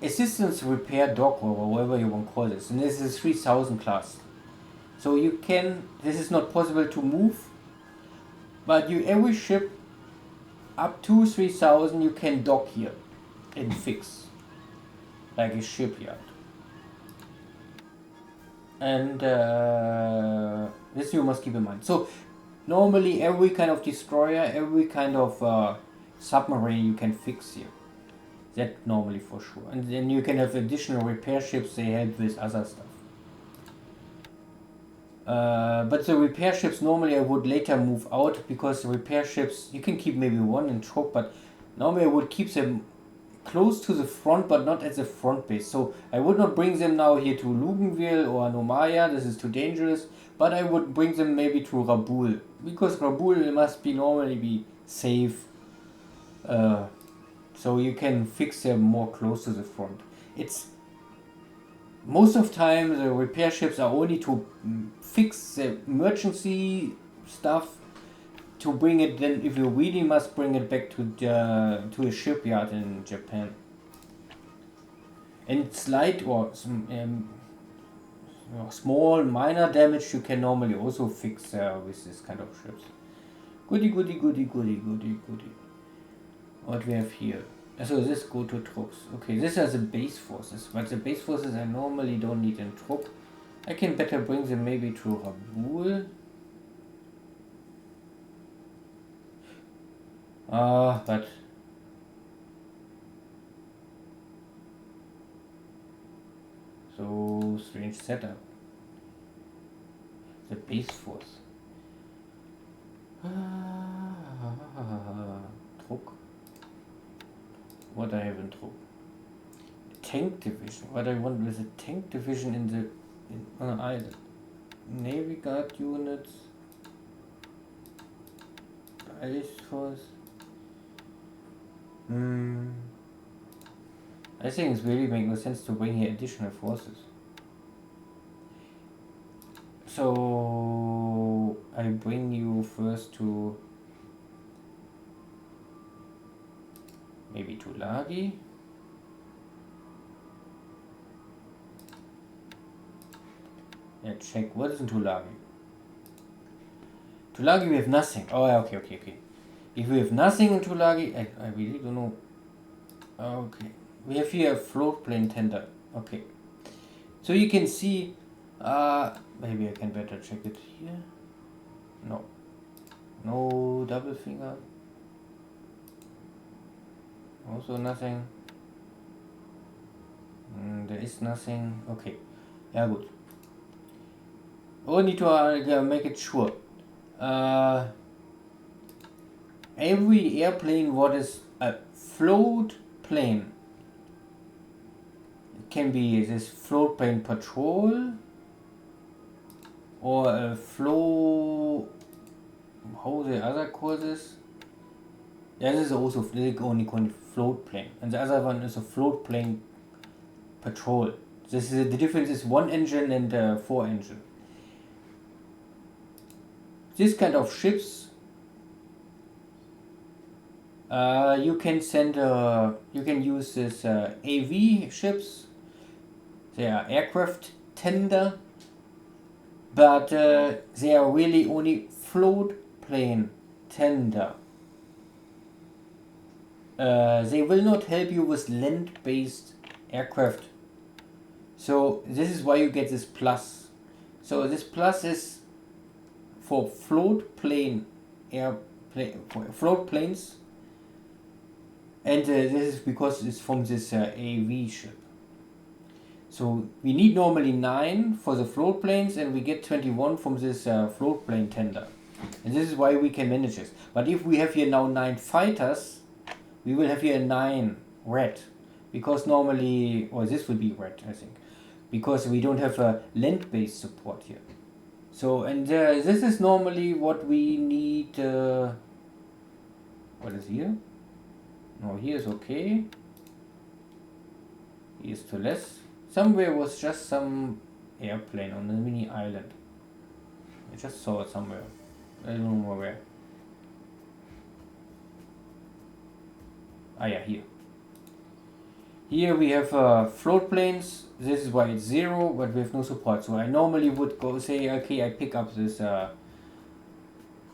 assistance repair dock, or whatever you want to call this, and this is 3000 class. So you can, this is not possible to move, but every ship up to 3000 you can dock here and fix, like a shipyard. And this you must keep in mind. So normally every kind of destroyer, every kind of submarine you can fix here. That normally for sure. And then you can have additional repair ships, they help with other stuff. But the repair ships normally I would later move out, because the repair ships, you can keep maybe one in Truk, but normally I would keep them close to the front but not at the front base. So I would not bring them now here to Lugenville or Nomaya, this is too dangerous, but I would bring them maybe to Rabaul, because Rabaul must be normally be safe, so you can fix them more close to the front. It's most of time the repair ships are only to fix the emergency stuff, to bring it then, if you really must bring it back to a shipyard in Japan. And slight or small minor damage you can normally also fix with this kind of ships. Goody. What we have here? So this go to Trucks. Okay, these are the base forces, but the base forces I normally don't need in Truk. I can better bring them maybe to Rabaul. But so strange setup. The base force. Truk. What I have in Truk? Tank division. What I want with a tank division on an island. Navy Guard units. Ice force. I think it's really making no sense to bring here additional forces. So I bring you first to maybe to Lagi. Yeah, check what is in Tulagi. Tulagi we have nothing. Oh yeah, okay. If we have nothing in Tulagi, I really don't know. Okay. We have here a float plane tender. Okay. So you can see maybe I can better check it here. No. No double finger. Also nothing. There is nothing. Okay. Yeah, good. Only to make it sure. Every airplane what is a float plane can be this float plane patrol or a flow. How the other courses? Yeah, this is also only called float plane, and the other one is a float plane patrol. This is the difference is 1 engine and 4 engine. This kind of ships, you can send. You can use this AV ships. They are aircraft tender, but they are really only float plane tender. They will not help you with land-based aircraft. So this is why you get this plus. So this plus is for float plane float planes, and this is because it's from this AV ship. So we need normally 9 for the float planes, and we get 21 from this float plane tender. And this is why we can manage this. But if we have here now 9 fighters, we will have here 9 red, because normally, or this will be red, I think, because we don't have a land-based support here. So, and this is normally what we need. What is here? No, here is okay. Here is too less. Somewhere was just some airplane on a mini island. I just saw it somewhere. I don't know where. Ah yeah, here. Here we have float planes. This is why it's 0, but we have no support. So I normally would go say, okay, I pick up this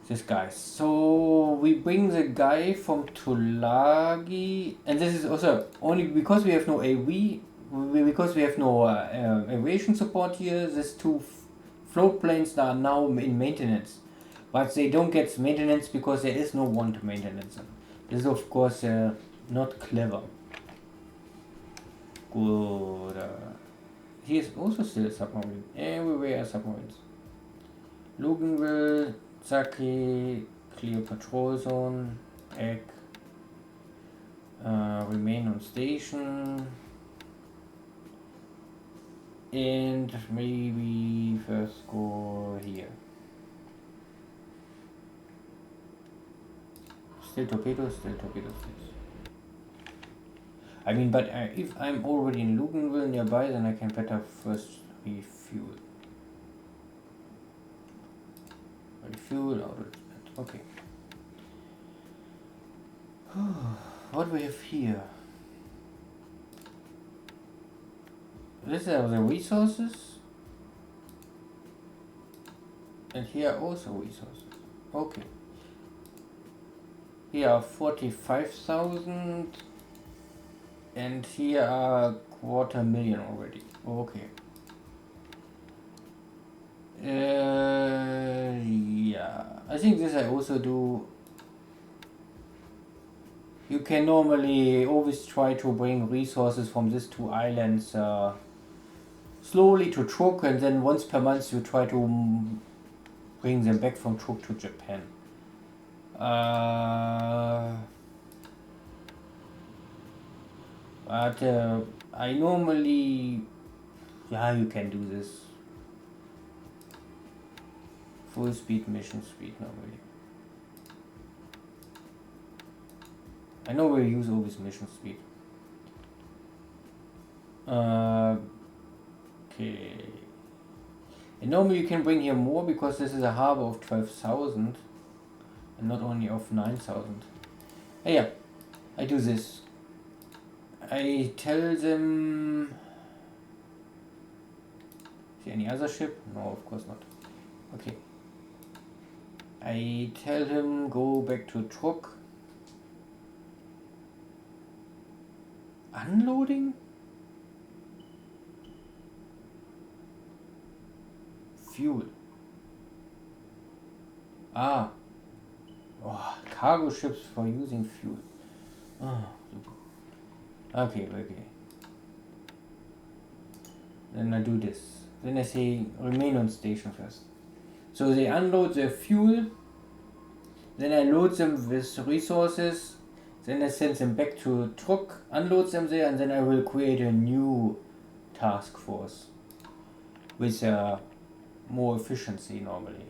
this guy. So we bring the guy from Tulagi, and this is also only because we have no AV, because we have no aviation support here. These 2 float planes are now in maintenance, but they don't get maintenance because there is no one to maintenance them. This is of course not clever. Good. Here's also still a submarine. Everywhere are submarines. Luganville, Zaki, clear patrol zone, egg, remain on station, and maybe first go here. Still torpedoes. I mean, but if I'm already in Luganville nearby, then I can better first refuel. Refuel out of it. Okay. What we have here? These are the resources. And here are also resources. Okay. Here are 45,000. And here are 250,000 already. Okay. Yeah. I think this I also do. You can normally always try to bring resources from these 2 islands slowly to Truk, and then once per month you try to bring them back from Truk to Japan. But I normally, yeah, you can do this. Full speed mission speed normally. I know we use always mission speed. Okay. And normally you can bring here more because this is a harbor of 12,000 and not only of 9,000. Yeah, I do this. I tell them... Is there any other ship? No, of course not. Okay. I tell him go back to truck. Unloading? Fuel. Ah. Oh, cargo ships for using fuel. Oh, okay. Then I do this. Then I say remain on station first. So they unload their fuel. Then I load them with resources. Then I send them back to a truck, unload them there, and then I will create a new task force with more efficiency normally.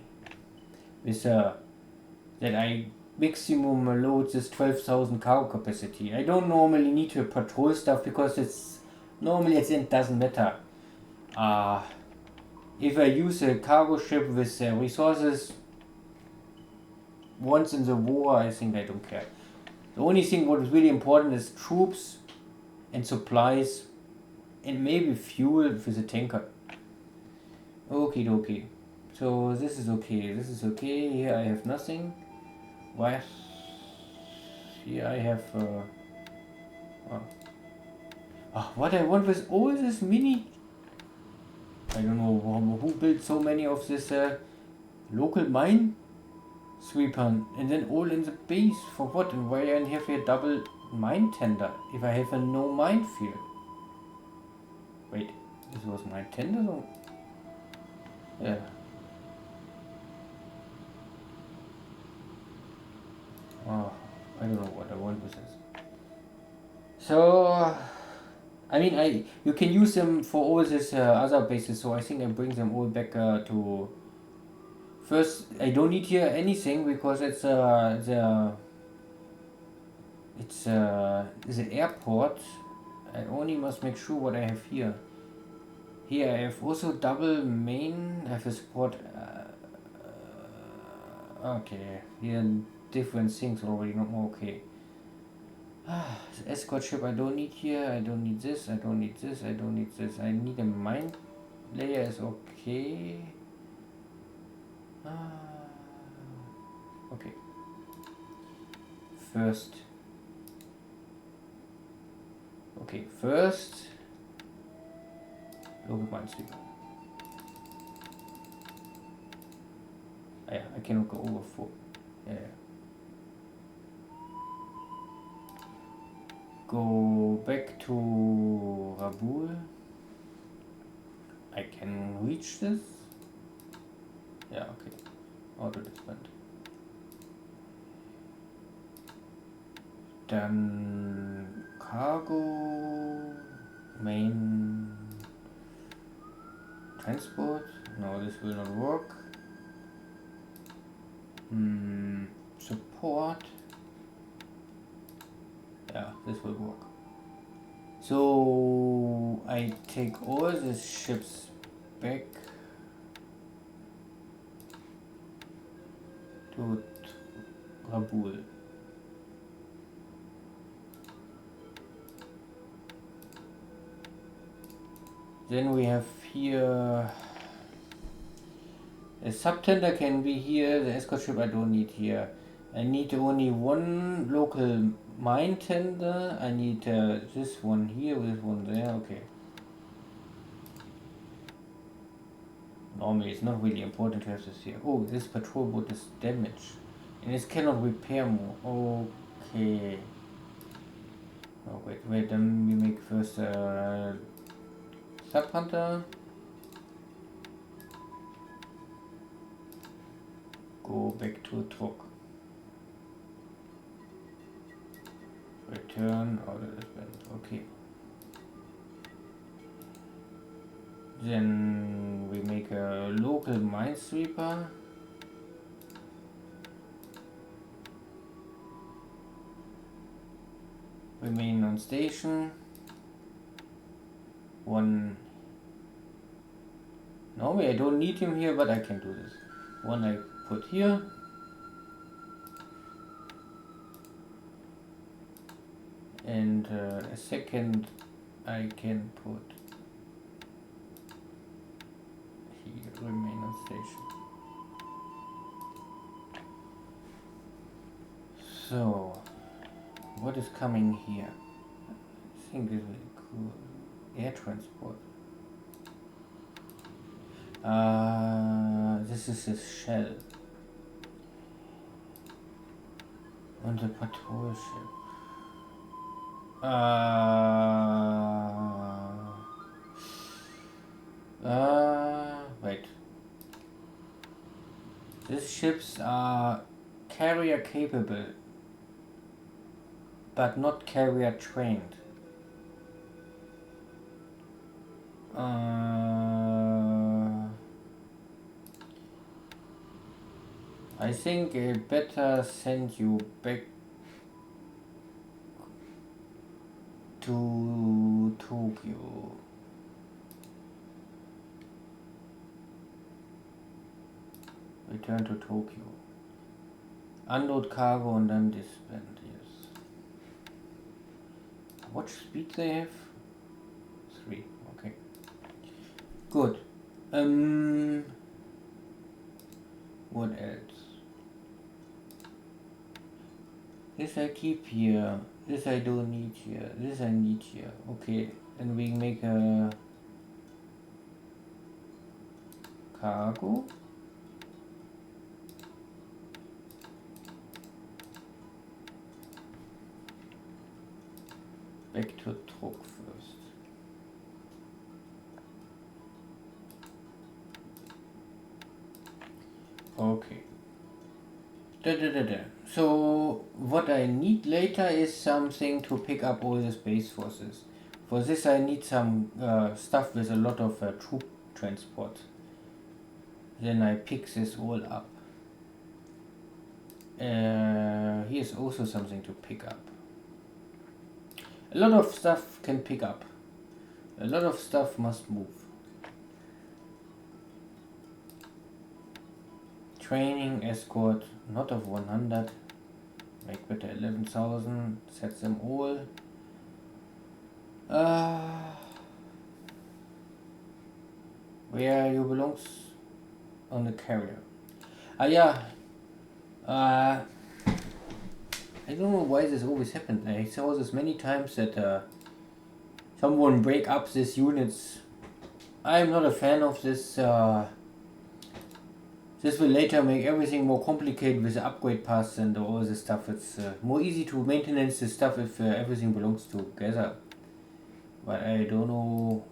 With that I maximum load this 12,000 cargo capacity. I don't normally need to patrol stuff because it's normally at the end doesn't matter. If I use a cargo ship with resources once in the war, I think I don't care. The only thing what is really important is troops and supplies and maybe fuel with a tanker. Okie dokie. So this is okay. Here I have nothing. Why? Here I have what I want with all this mini... I don't know who built so many of this local mine sweeper and then all in the base for what, and why I have a double mine tender if I have a no mine field. Wait, this was mine tender or? Yeah. Oh, I don't know what I want with this. So I mean you can use them for all these other bases, so I think I bring them all back to... First, I don't need here anything because it's the airport. I only must make sure what I have here. Here I have also double main. I have a support. Okay, here different things already. Not more okay. The escort ship I don't need here. I don't need this. I don't need this. I don't need this. I need a mine layer is okay. Okay. First. Local minesweeper. Yeah, I cannot go over 4. Yeah. Go back to Rabul. I can reach this. Yeah, okay. Auto disband. Dann cargo, main transport. No, this will not work. Support. Yeah, this will work. So I take all these ships back to Rabul. Then we have here a subtender can be here. The escort ship I don't need here. I need only one local mine tender. I need this one here, this one there. Okay. Normally it's not really important to have this here. Oh, this patrol boat is damaged and it cannot repair more. Okay. Oh wait. Then we make first sub hunter. Go back to truck. Return order disband. Okay. Then we make a local minesweeper. Remain on station. One. No, I don't need him here, but I can do this. One I put here. And a second I can put here. Remain on station. So, what is coming here? I think this will be cool. Air transport. This is a shell. On the patrol ship. Wait. These ships are carrier capable, but not carrier trained. I think I better send you back to Tokyo. Return to Tokyo. Unload cargo and then disband, yes. What speed they have? 3, okay. Good. What else? This I keep here. This I don't need here. This I need here. Okay. And we make a cargo. Back to truck first. Okay. So what I need later is something to pick up all the space forces. For this I need some stuff with a lot of troop transport. Then I pick this all up. Here's also something to pick up. A lot of stuff can pick up. A lot of stuff must move. Training, escort, not of 100. Make better 11,000. Set them all. Where you belongs? On the carrier. Yeah. I don't know why this always happened. I saw this many times that someone break up these units. I'm not a fan of this. This will later make everything more complicated with the upgrade paths and all this stuff. It's more easy to maintenance this stuff if everything belongs together. But I don't know.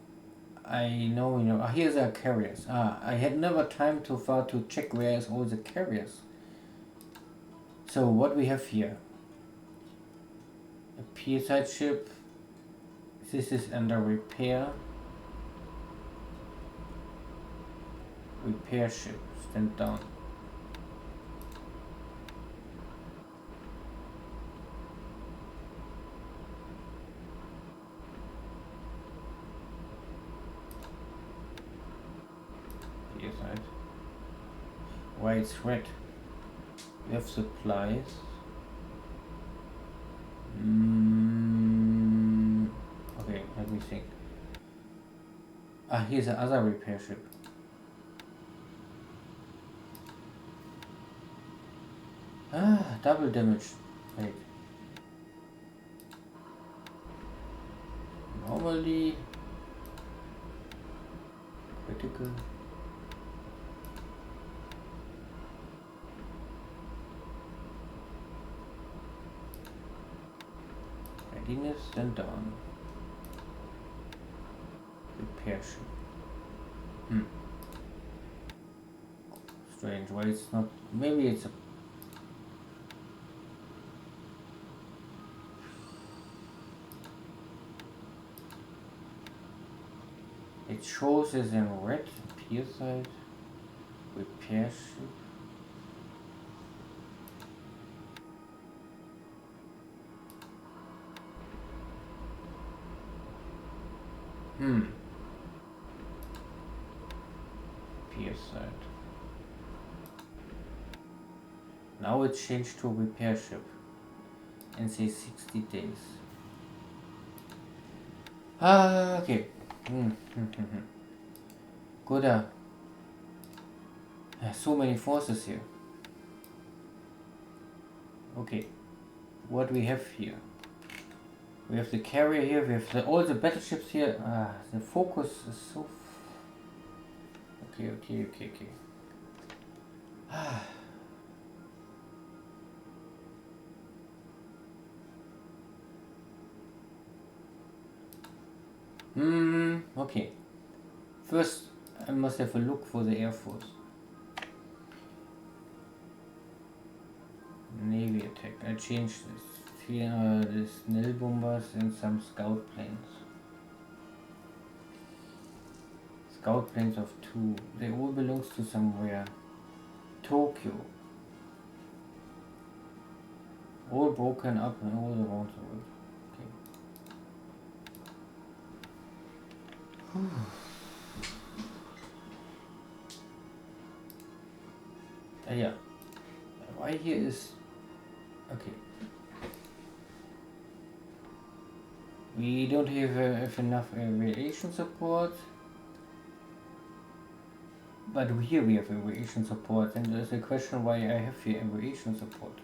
I know, here's our carriers. I had never time too far to check where is all the carriers. So what we have here. A pier-side ship. This is under repair. Repair ship. Stand down. Pier-side. Why it's red? We have supplies. Okay, let me think. Here's the other repair ship. Double damage. Wait. Normally critical. Readiness and down. Repair ship. Strange, why it's not. Maybe it's a. It shows as in red, pier side, repair ship. Pier side. Now it's changed to repair ship. And say 60 days. Okay. Good. So many forces here. Okay. What we have here? We have the carrier here. We have all the battleships here. The focus is so. Okay. Okay. First, I must have a look for the Air Force. Navy attack. I changed this. Here, the Snell bombers and some scout planes. Scout planes of 2. They all belongs to somewhere. Tokyo. All broken up and all around the world. Okay. Yeah. Why here is okay. We don't have enough aviation support, but here we have aviation support, and there's a question why I have here aviation support.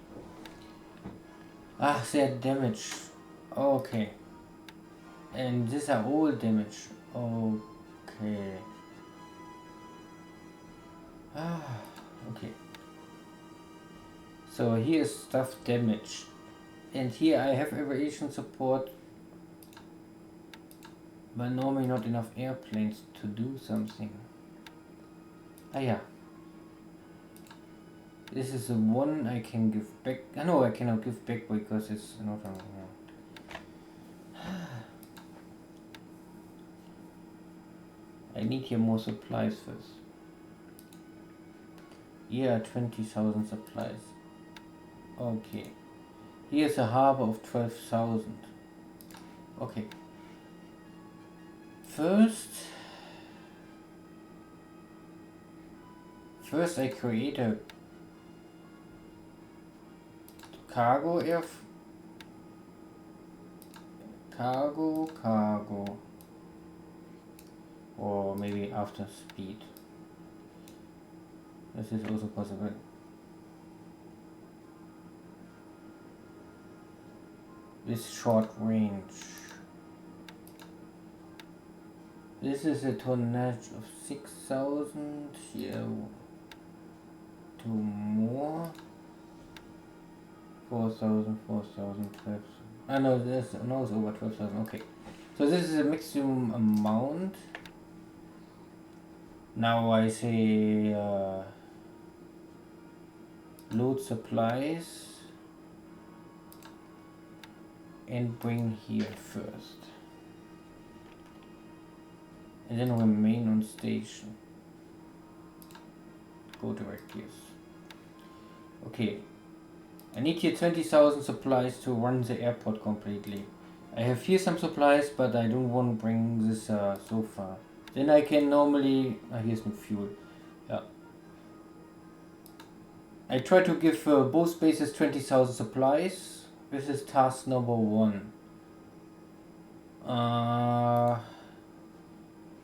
They're damaged. Okay. And these are all damaged. Okay. Okay. So here's stuff damaged. And here I have aviation support, but normally not enough airplanes to do something. Yeah. This is the one I can give back. No, I cannot give back because it's not on. I need here more supplies first. Yeah, 20,000 supplies. Okay. Here's a harbor of 12,000. Okay. First I create a cargo or maybe after speed. This is also possible. This short range. This is a tonnage of 6,000 here to more. 4,000, 12,000. No, it's over 12,000. Okay, so this is a maximum amount. Now I say load supplies and bring here first, and then remain on station. Go direct, yes. Okay. I need here 20,000 supplies to run the airport completely. I have here some supplies, but I don't want to bring this so far. Then I can normally... here's no fuel. Yeah. I try to give both bases 20,000 supplies. This is task number 1.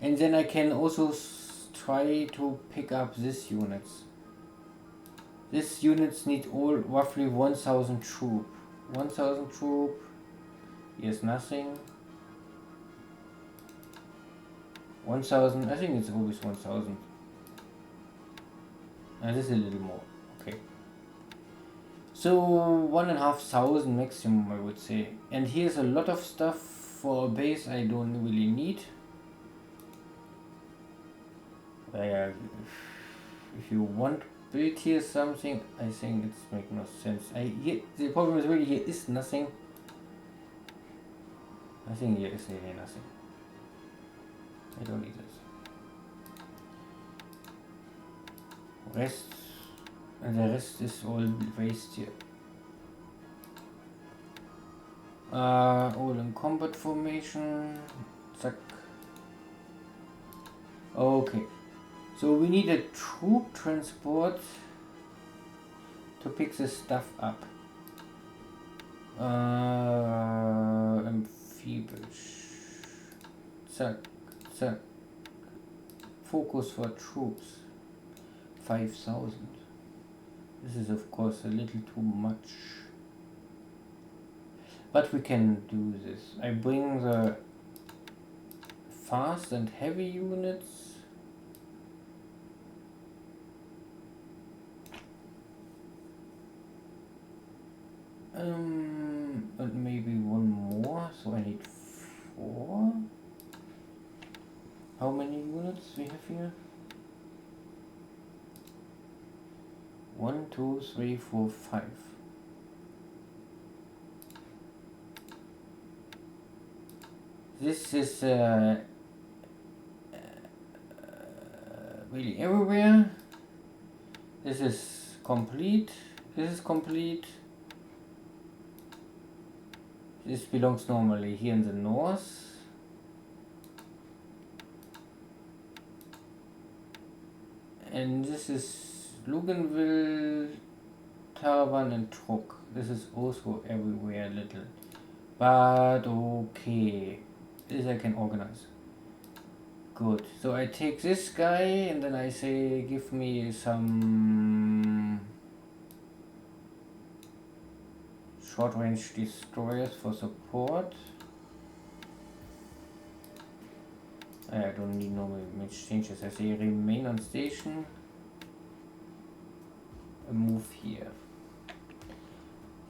And then I can also try to pick up these units. These units need all roughly 1,000 troop. 1,000 troop. Yes, nothing. 1,000. I think it's always 1,000. This is a little more. Okay. So 1,500 maximum, I would say. And here's a lot of stuff for a base I don't really need. If you want build here something, I think it's make no sense. The problem is really here is nothing. I think here is really nothing. I don't need this. The rest is all waste here. All in combat formation. Zack. Okay, so we need a troop transport to pick this stuff up. Amphibious. Zack, zack. Focus for troops. 5,000. This is of course a little too much. But we can do this. I bring the fast and heavy units. And maybe one more, so I need 4. How many units we have here? 1, 2, 3, 4, 5. This is really everywhere. This is complete. This is complete. This belongs normally here in the north. And this is Luganville, Tarban and Truk. This is also everywhere a little. But okay. This I can organize. Good. So I take this guy and then I say give me some short range destroyers for support. I don't need no much changes. I say remain on station and move here.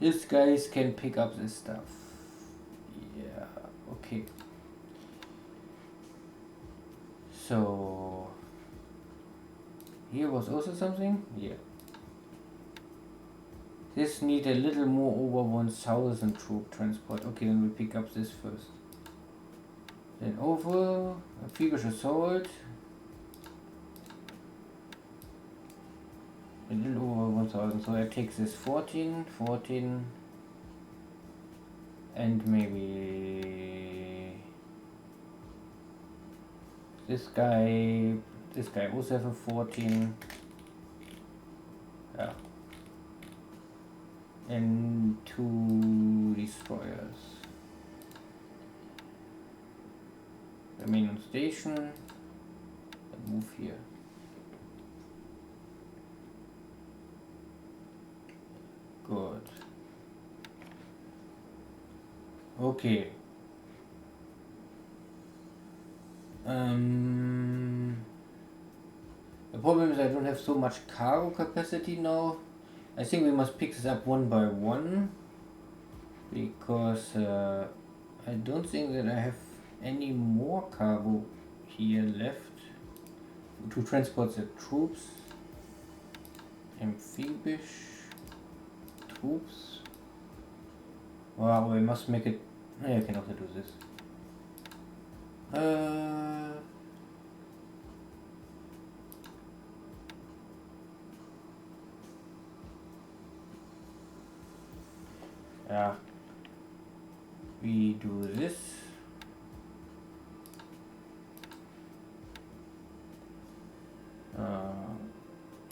These guys can pick up this stuff. Yeah, okay. So here was also something. Yeah. This need a little more over 1,000 troop transport. Okay, then we pick up this first. Then over amphibious assault. A little over 1,000. So I take this 14, 14, and maybe this guy also have a 14. Yeah. And 2 destroyers. Remain on station and move here. Good. Okay. The problem is I don't have so much cargo capacity now. I think we must pick this up one by one because I don't think that I have any more cargo here left to transport the troops. Amphibious troops. Wow, I must make it. I can also do this. Yeah, we do this.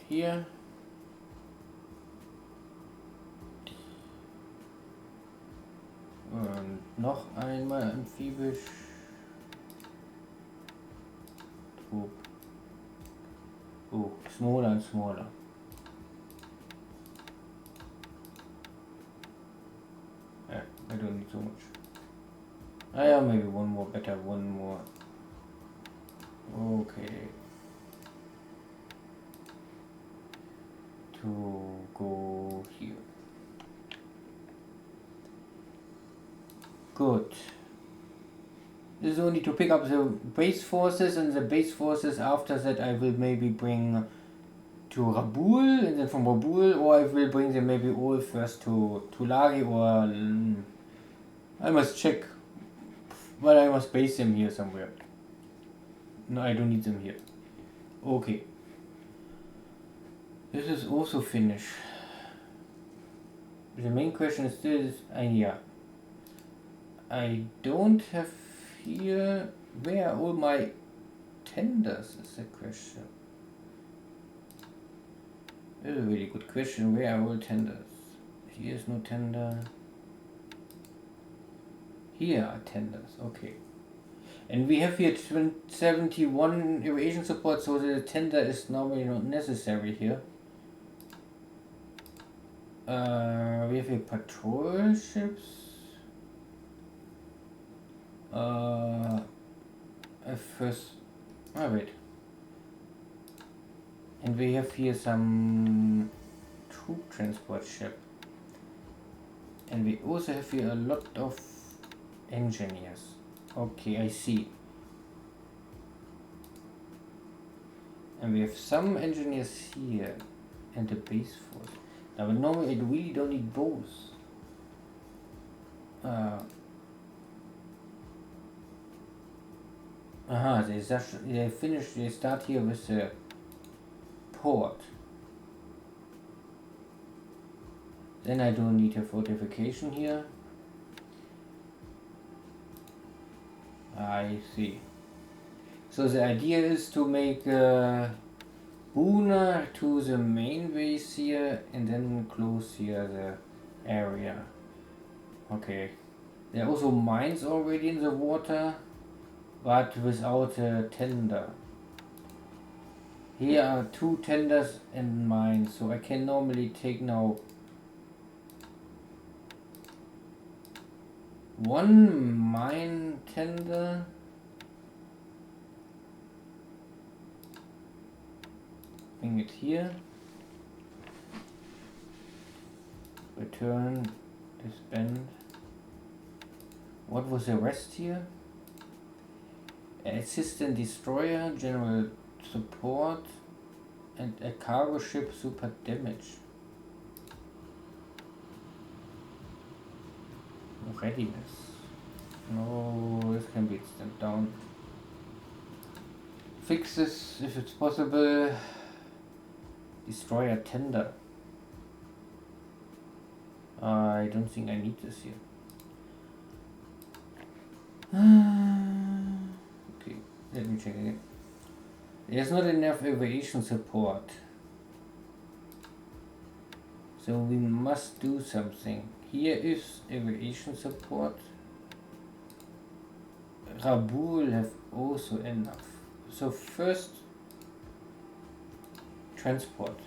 Here. Und noch einmal amphibisch. Troop. Oh, smaller and smaller. Yeah, I don't need so much. Yeah, maybe one more, better, one more. Okay. To go here. Good. This is only to pick up the base forces, and the base forces after that I will maybe bring to Rabul, and then from Rabul, or I will bring them maybe all first to Lari, or I must check, but I must base them here somewhere. No, I don't need them here. Okay. This is also finished. The main question is still, yeah. I don't have here, where are all my tenders is the question. That's a really good question. Where are all tenders? Here is no tender. Here are tenders, okay. And we have here 71 aviation support, so the tender is normally not necessary here. We have here patrol ships. First, wait. And we have here some troop transport ship. And we also have here a lot of engineers. Okay, I see. And we have some engineers here and the base force. Now, but normally I really don't need both. They finish. They start here with the port. Then I don't need a fortification here. I see. So the idea is to make Buna to the main base here and then close here the area. Okay. There are also mines already in the water, but without a tender. Here are 2 tenders and mines, so I can normally take now 1 mine tender. Bring it here. Return, disband. What was the rest here? Assistant destroyer, general support, and a cargo ship super damage. Readiness. No, this can be stamped down. Fix this if it's possible. Destroyer tender. I don't think I need this here. Okay, let me check again. There's not enough aviation support. So we must do something. Here is aviation support. Raboul have also enough. So first, transport.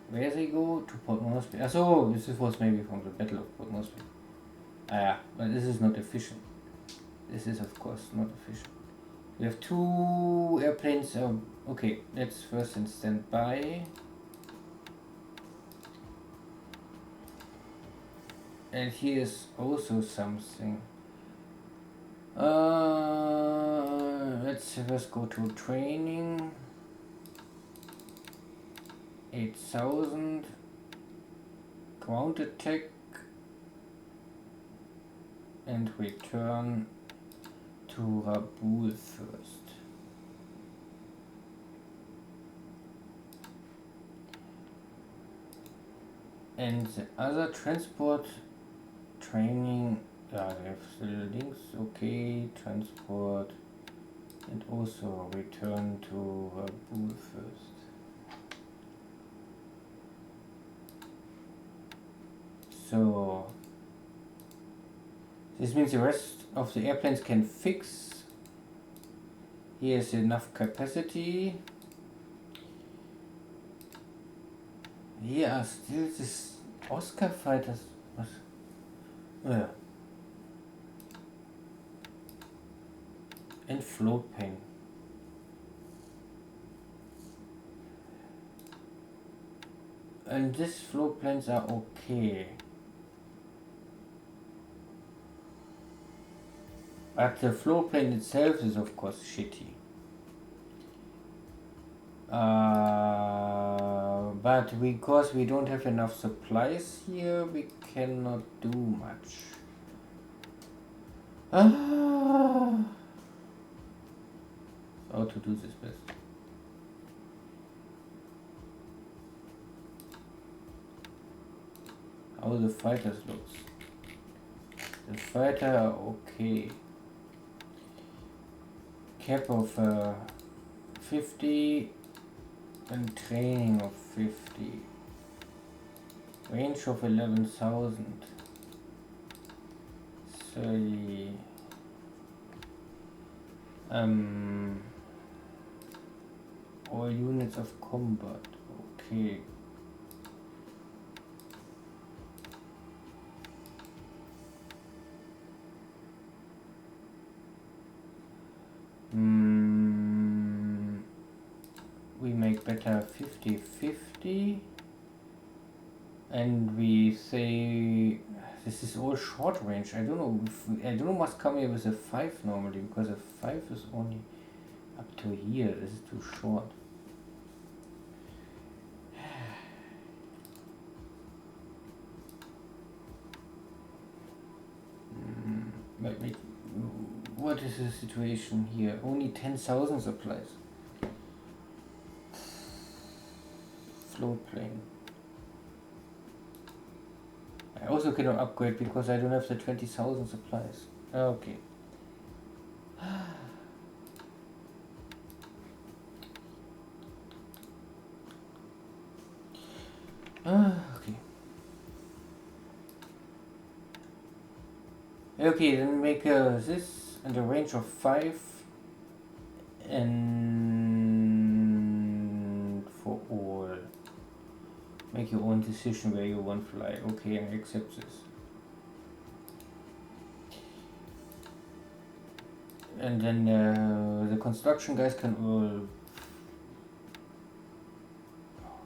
Where they go? To Port Moresby. So this was maybe from the Battle of Port Moresby. Yeah, but this is not efficient. This is of course not efficient. We have 2 airplanes. Okay, let's first in standby. And here's also something. Let's first go to training. 8,000. Ground attack. And return to Raboul first. And the other transport training, they have the links, okay, transport, and also return to Raboul first. So this means the rest of the airplanes can fix. Here's enough capacity. Here are still these Oscar fighters. What? Oh yeah. And float plane. And these float planes are okay. But the float plane itself is of course shitty. But because we don't have enough supplies here, we cannot do much. How to do this best? How the fighters looks? The fighter are okay. cap of 50 and training of 50. Range of 11,000. 30. All units of combat. Okay. We make better 50-50. And we say this is all short range. I don't know. I don't know. Must come here with a 5 normally, because a 5 is only up to here. This is too short. Wait. What is the situation here? Only 10,000 supplies. Float plane. I also cannot upgrade because I don't have the 20,000 supplies. Okay. Okay. Okay, then make this and a range of 5 and for all. Make your own decision where you want to fly. Okay, I accept this. And then the construction guys can all...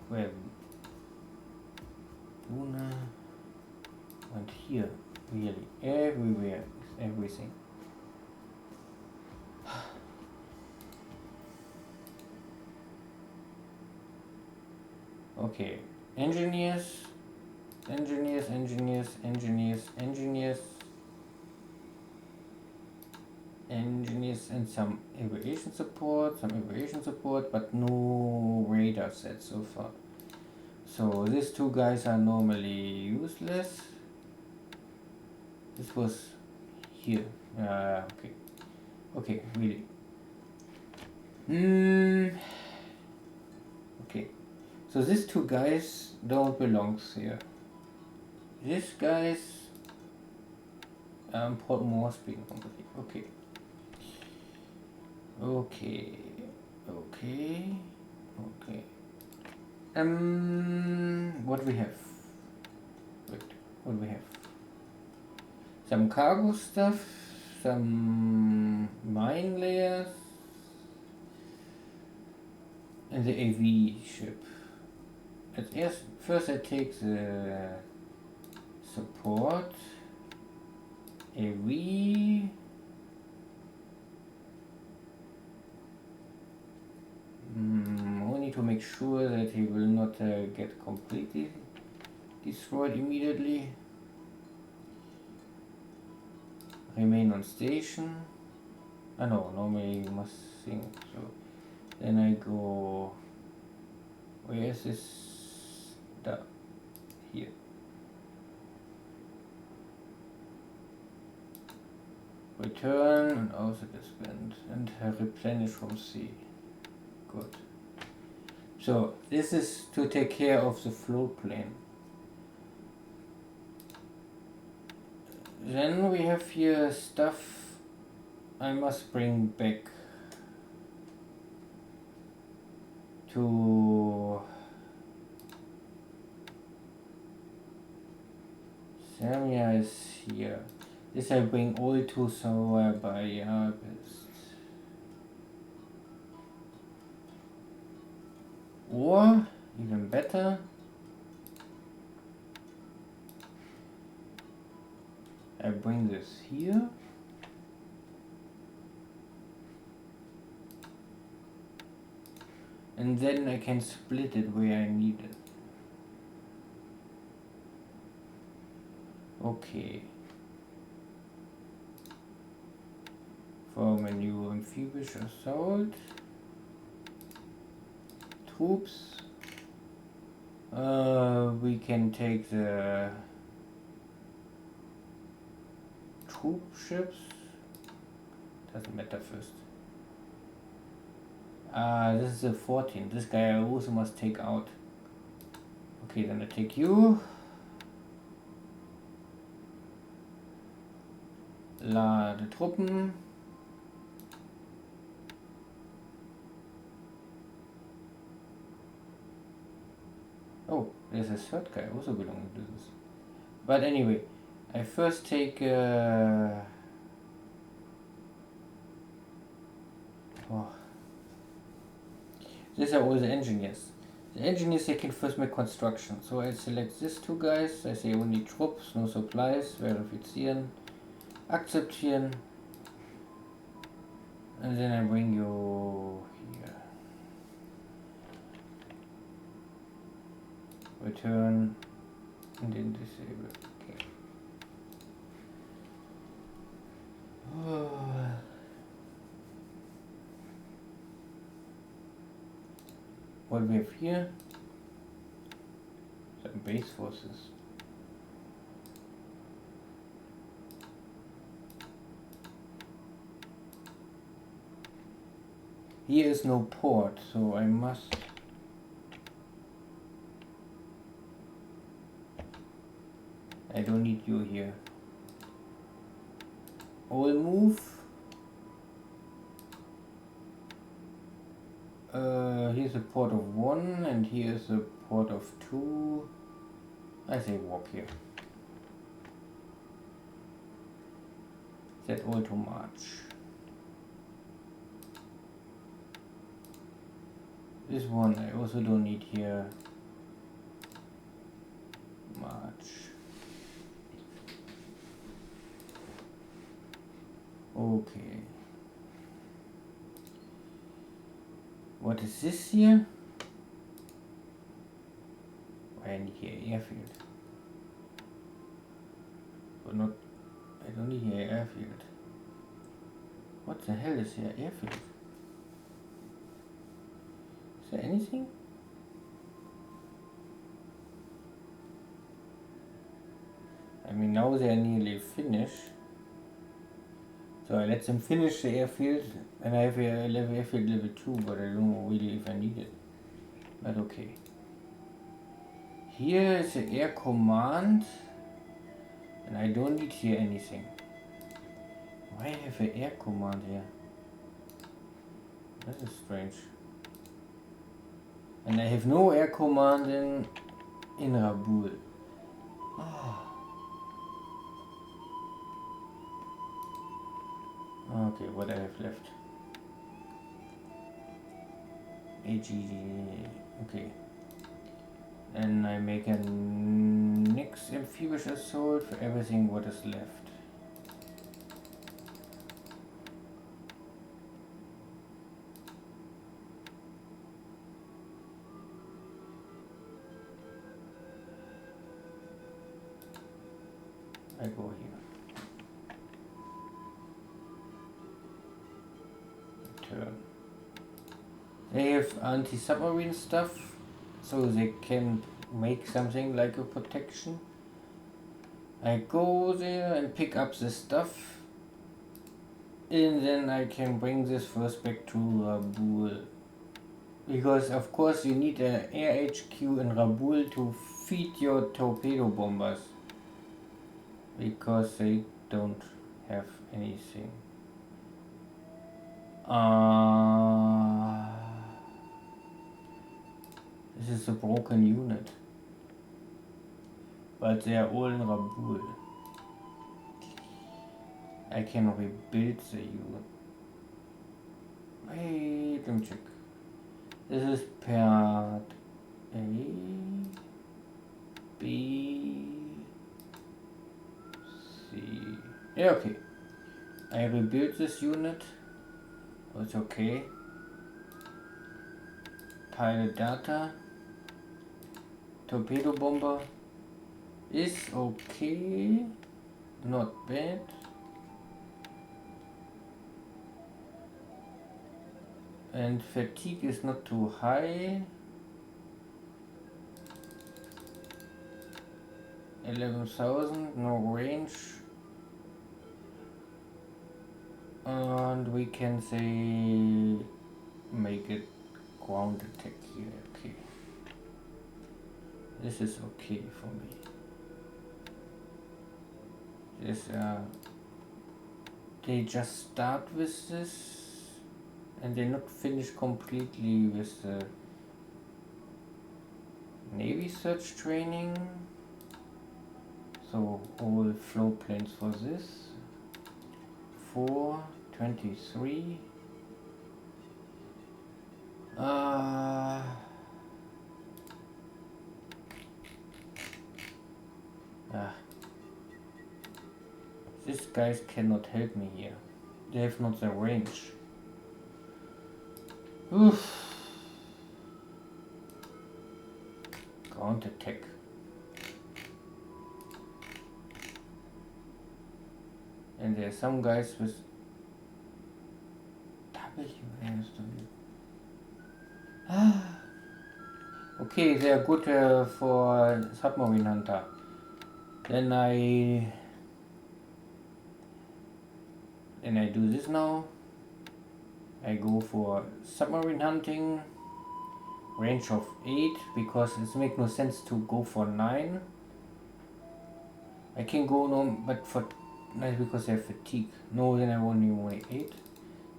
Where? Luna. And here. Really. Everywhere. Everything. Okay. Engineers, and some aviation support, but no radar sets so far. So these two guys are normally useless. This was here. Okay, really. Okay. So these two guys don't belong here. This guys Port Moresby normally. Okay. What we have? Wait, what we have? Some cargo stuff, some mine layers, and the AV ship. First I take the support AV. Only to make sure that he will not get completely destroyed immediately. Remain on station. No, normally you must think. So then I go. Where is this? Here. Return and also disband and replenish from sea. Good. So this is to take care of the float plane. Then we have here stuff I must bring back to Samia is here. This I bring all to somewhere by harvest. Or even better, I bring this here. And then I can split it where I need it. Okay. Form a new amphibious assault. Troops. We can take the troop ships. Doesn't matter first. This is a 14. This guy I also must take out. Okay, then I take you. Lade Truppen. Oh, there's a third guy also belonging to this. But anyway, I first take these are all the engineers. The engineers, they can first make construction. So I select these two guys. I say only troops, no supplies. Verifizieren. Akzeptieren. And then I bring you here. Return. And then disable. Okay. What we have here? Some base forces. Here is no port, so I must. I don't need you here. All move. Here's a port of 1 and here's a port of 2. I say walk here. Set all to march. This one I also don't need here. March. Okay. What is this here? I need here airfield. But not, I don't need here airfield. What the hell is here airfield? Is there anything? I mean, now they are nearly finished. So I let them finish the airfield, and I have a level airfield level 2, but I don't know really if I need it. But okay. Here is the air command, and I don't need here anything. Why have an air command here? That is strange. And I have no air command in Rabul. Oh. Okay, what I have left? THG. Okay. And I make a next amphibious assault for everything what is left. I go here. Turn. They have anti-submarine stuff, so they can make something like a protection. I go there and pick up the stuff, and then I can bring this first back to Rabul. Because of course you need an air HQ in Rabul to feed your torpedo bombers. Because they don't have anything. This is a broken unit. But they are all in Rabul. I can rebuild the unit. Wait, let me check. This is part A, B, C. Yeah, okay. I rebuilt this unit. It's okay. Pilot data. Torpedo bomber is okay. Not bad. And fatigue is not too high. 11,000, no range. And we can say make it ground attack here. Okay. This is okay for me. This they just start with this and they not finish completely with the Navy search training. So all flow plans for this. 423. These guys cannot help me here. They have not the range. Oof. Ground attack. And there are some guys with WSW. Okay, they are good for submarine hunter. Then I do this now. I go for submarine hunting, range of 8, because it makes no sense to go for 9. I can go no, but for 9 because I have fatigue. No, then I only 8.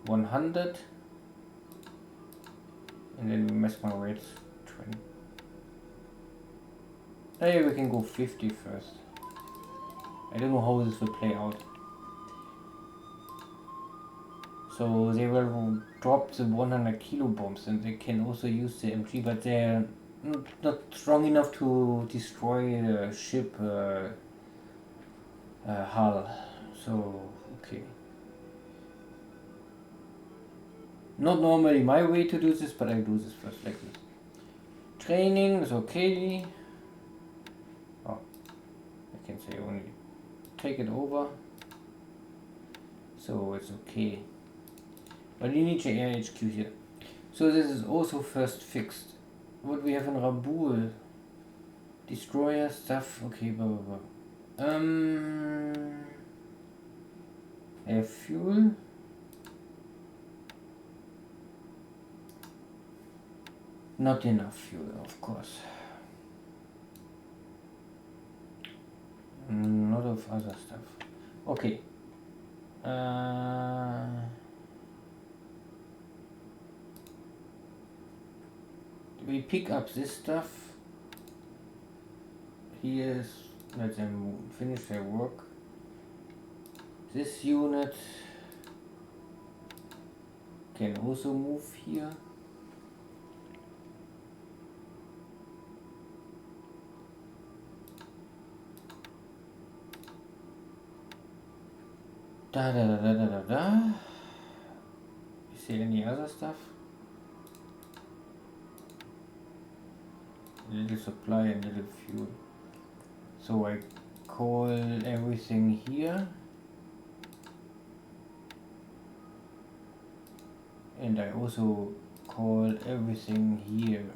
100. And then we mess my rates 20. Hey, we can go 50 first. I don't know how this will play out. So they will drop the 100 kilo bombs and they can also use the MG, but they're not strong enough to destroy the ship hull. So, okay. Not normally my way to do this, but I do this first like this. Training is okay. Oh, I can say only take it over. So it's okay. But you need your air HQ here. So this is also first fixed. What we have in Rabul? Destroyer stuff. Okay, blah blah blah. Air fuel. Not enough fuel, of course. A lot of other stuff. Okay. We pick up this stuff. Here's, let them finish their work. This unit can also move here. Da da da da da da da. Is there any other stuff? A little supply and little fuel. So I call everything here. And I also call everything here.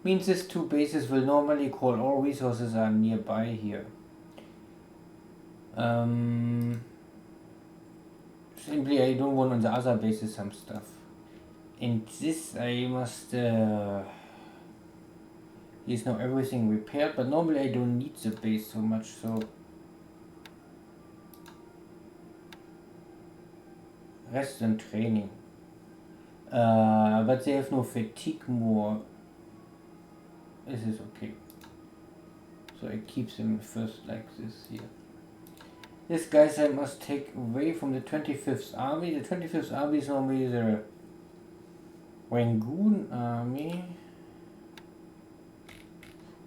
Means these two bases will normally call all resources are nearby here. Simply I don't want on the other bases some stuff. And this I must is now everything repaired, but normally I don't need the base so much, so rest and training. But they have no fatigue more. This is okay. So I keep them first like this here. This guys I must take away from the 25th Army. The 25th Army is normally the Rangoon Army.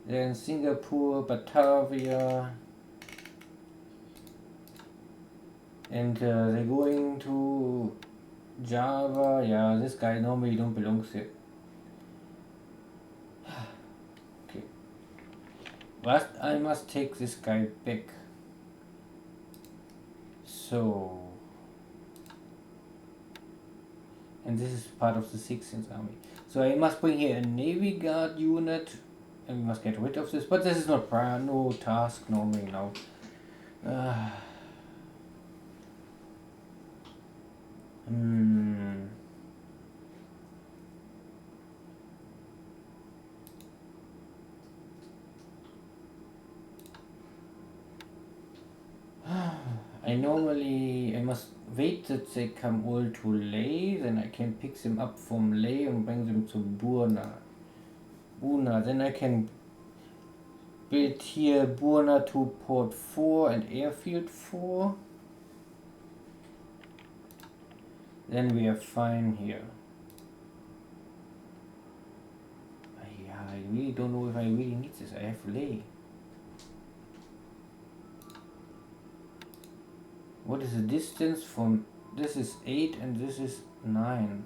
Then Singapore, Batavia. And they're going to Java. Yeah, this guy normally don't belong here. Okay. But I must take this guy back. So, and this is part of the 16th Army. So I must bring here a Navy Guard unit, and we must get rid of this. But this is not prior, no task normally now. I must wait that they come all to Leh, then I can pick them up from Leh and bring them to Buna. Then I can build here Buna to port 4 and airfield 4. Then we are fine here. I really don't know if I really need this. I have Leh. What is the distance from this is 8 and this is 9.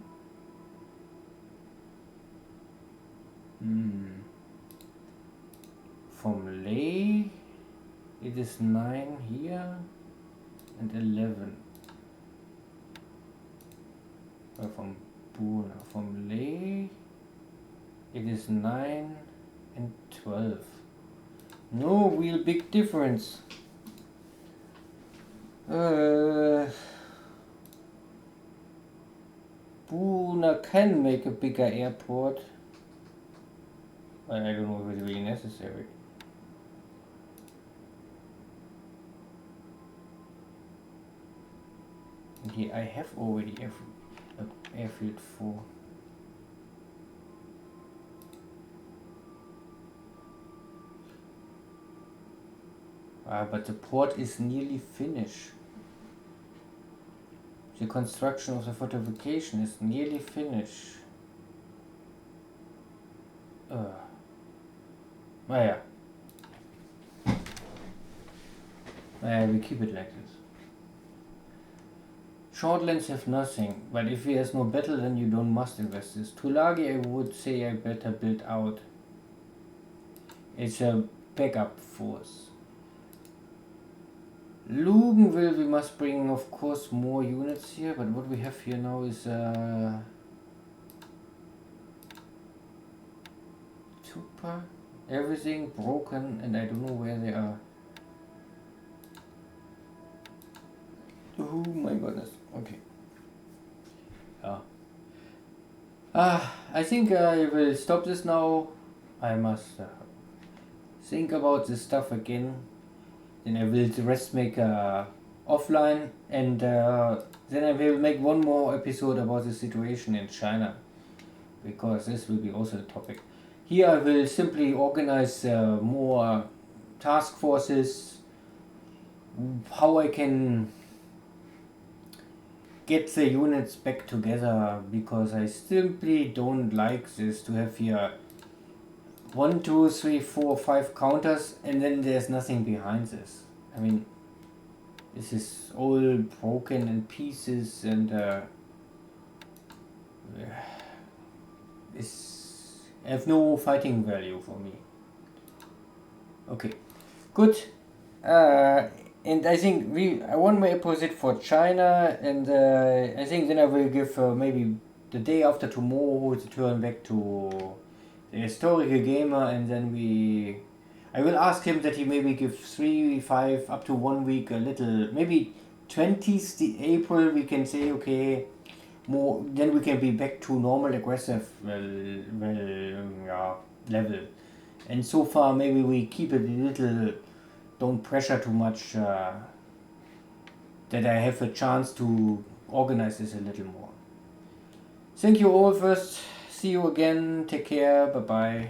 From Leh it is 9 here and 11. From Buna, from Leh it is 9 and 12. No real big difference. Buna can make a bigger airport, but I don't know if it's really necessary. Okay, I have already airfield 4. But the port is nearly finished. The construction of the fortification is nearly finished. Yeah. We keep it like this. Shortlands have nothing, but if he has no battle, then you don't must invest this. Tulagi, I would say I better build out. It's a backup force. Lugenville, we must bring, of course, more units here, but what we have here now is Tupa, everything broken, and I don't know where they are. Oh my goodness. Okay. I think I will stop this now. I must think about this stuff again. Then I will the rest make offline, and then I will make one more episode about the situation in China, because this will be also a topic. Here I will simply organize more task forces, how I can get the units back together, because I simply don't like this to have here 1, 2, 3, 4, 5 counters and then there's nothing behind this. I mean, this is all broken in pieces, and it's have no fighting value for me. Okay, good. And I think one more episode for China, and I think then I will give maybe the day after tomorrow the turn back to the historical gamer, and then I will ask him that he maybe give 3, 5, up to 1 week, a little, maybe 20th April we can say, okay, more, then we can be back to normal aggressive level. And so far maybe we keep it a little, don't pressure too much, that I have a chance to organize this a little more. Thank you all first. See you again. Take care. Bye bye.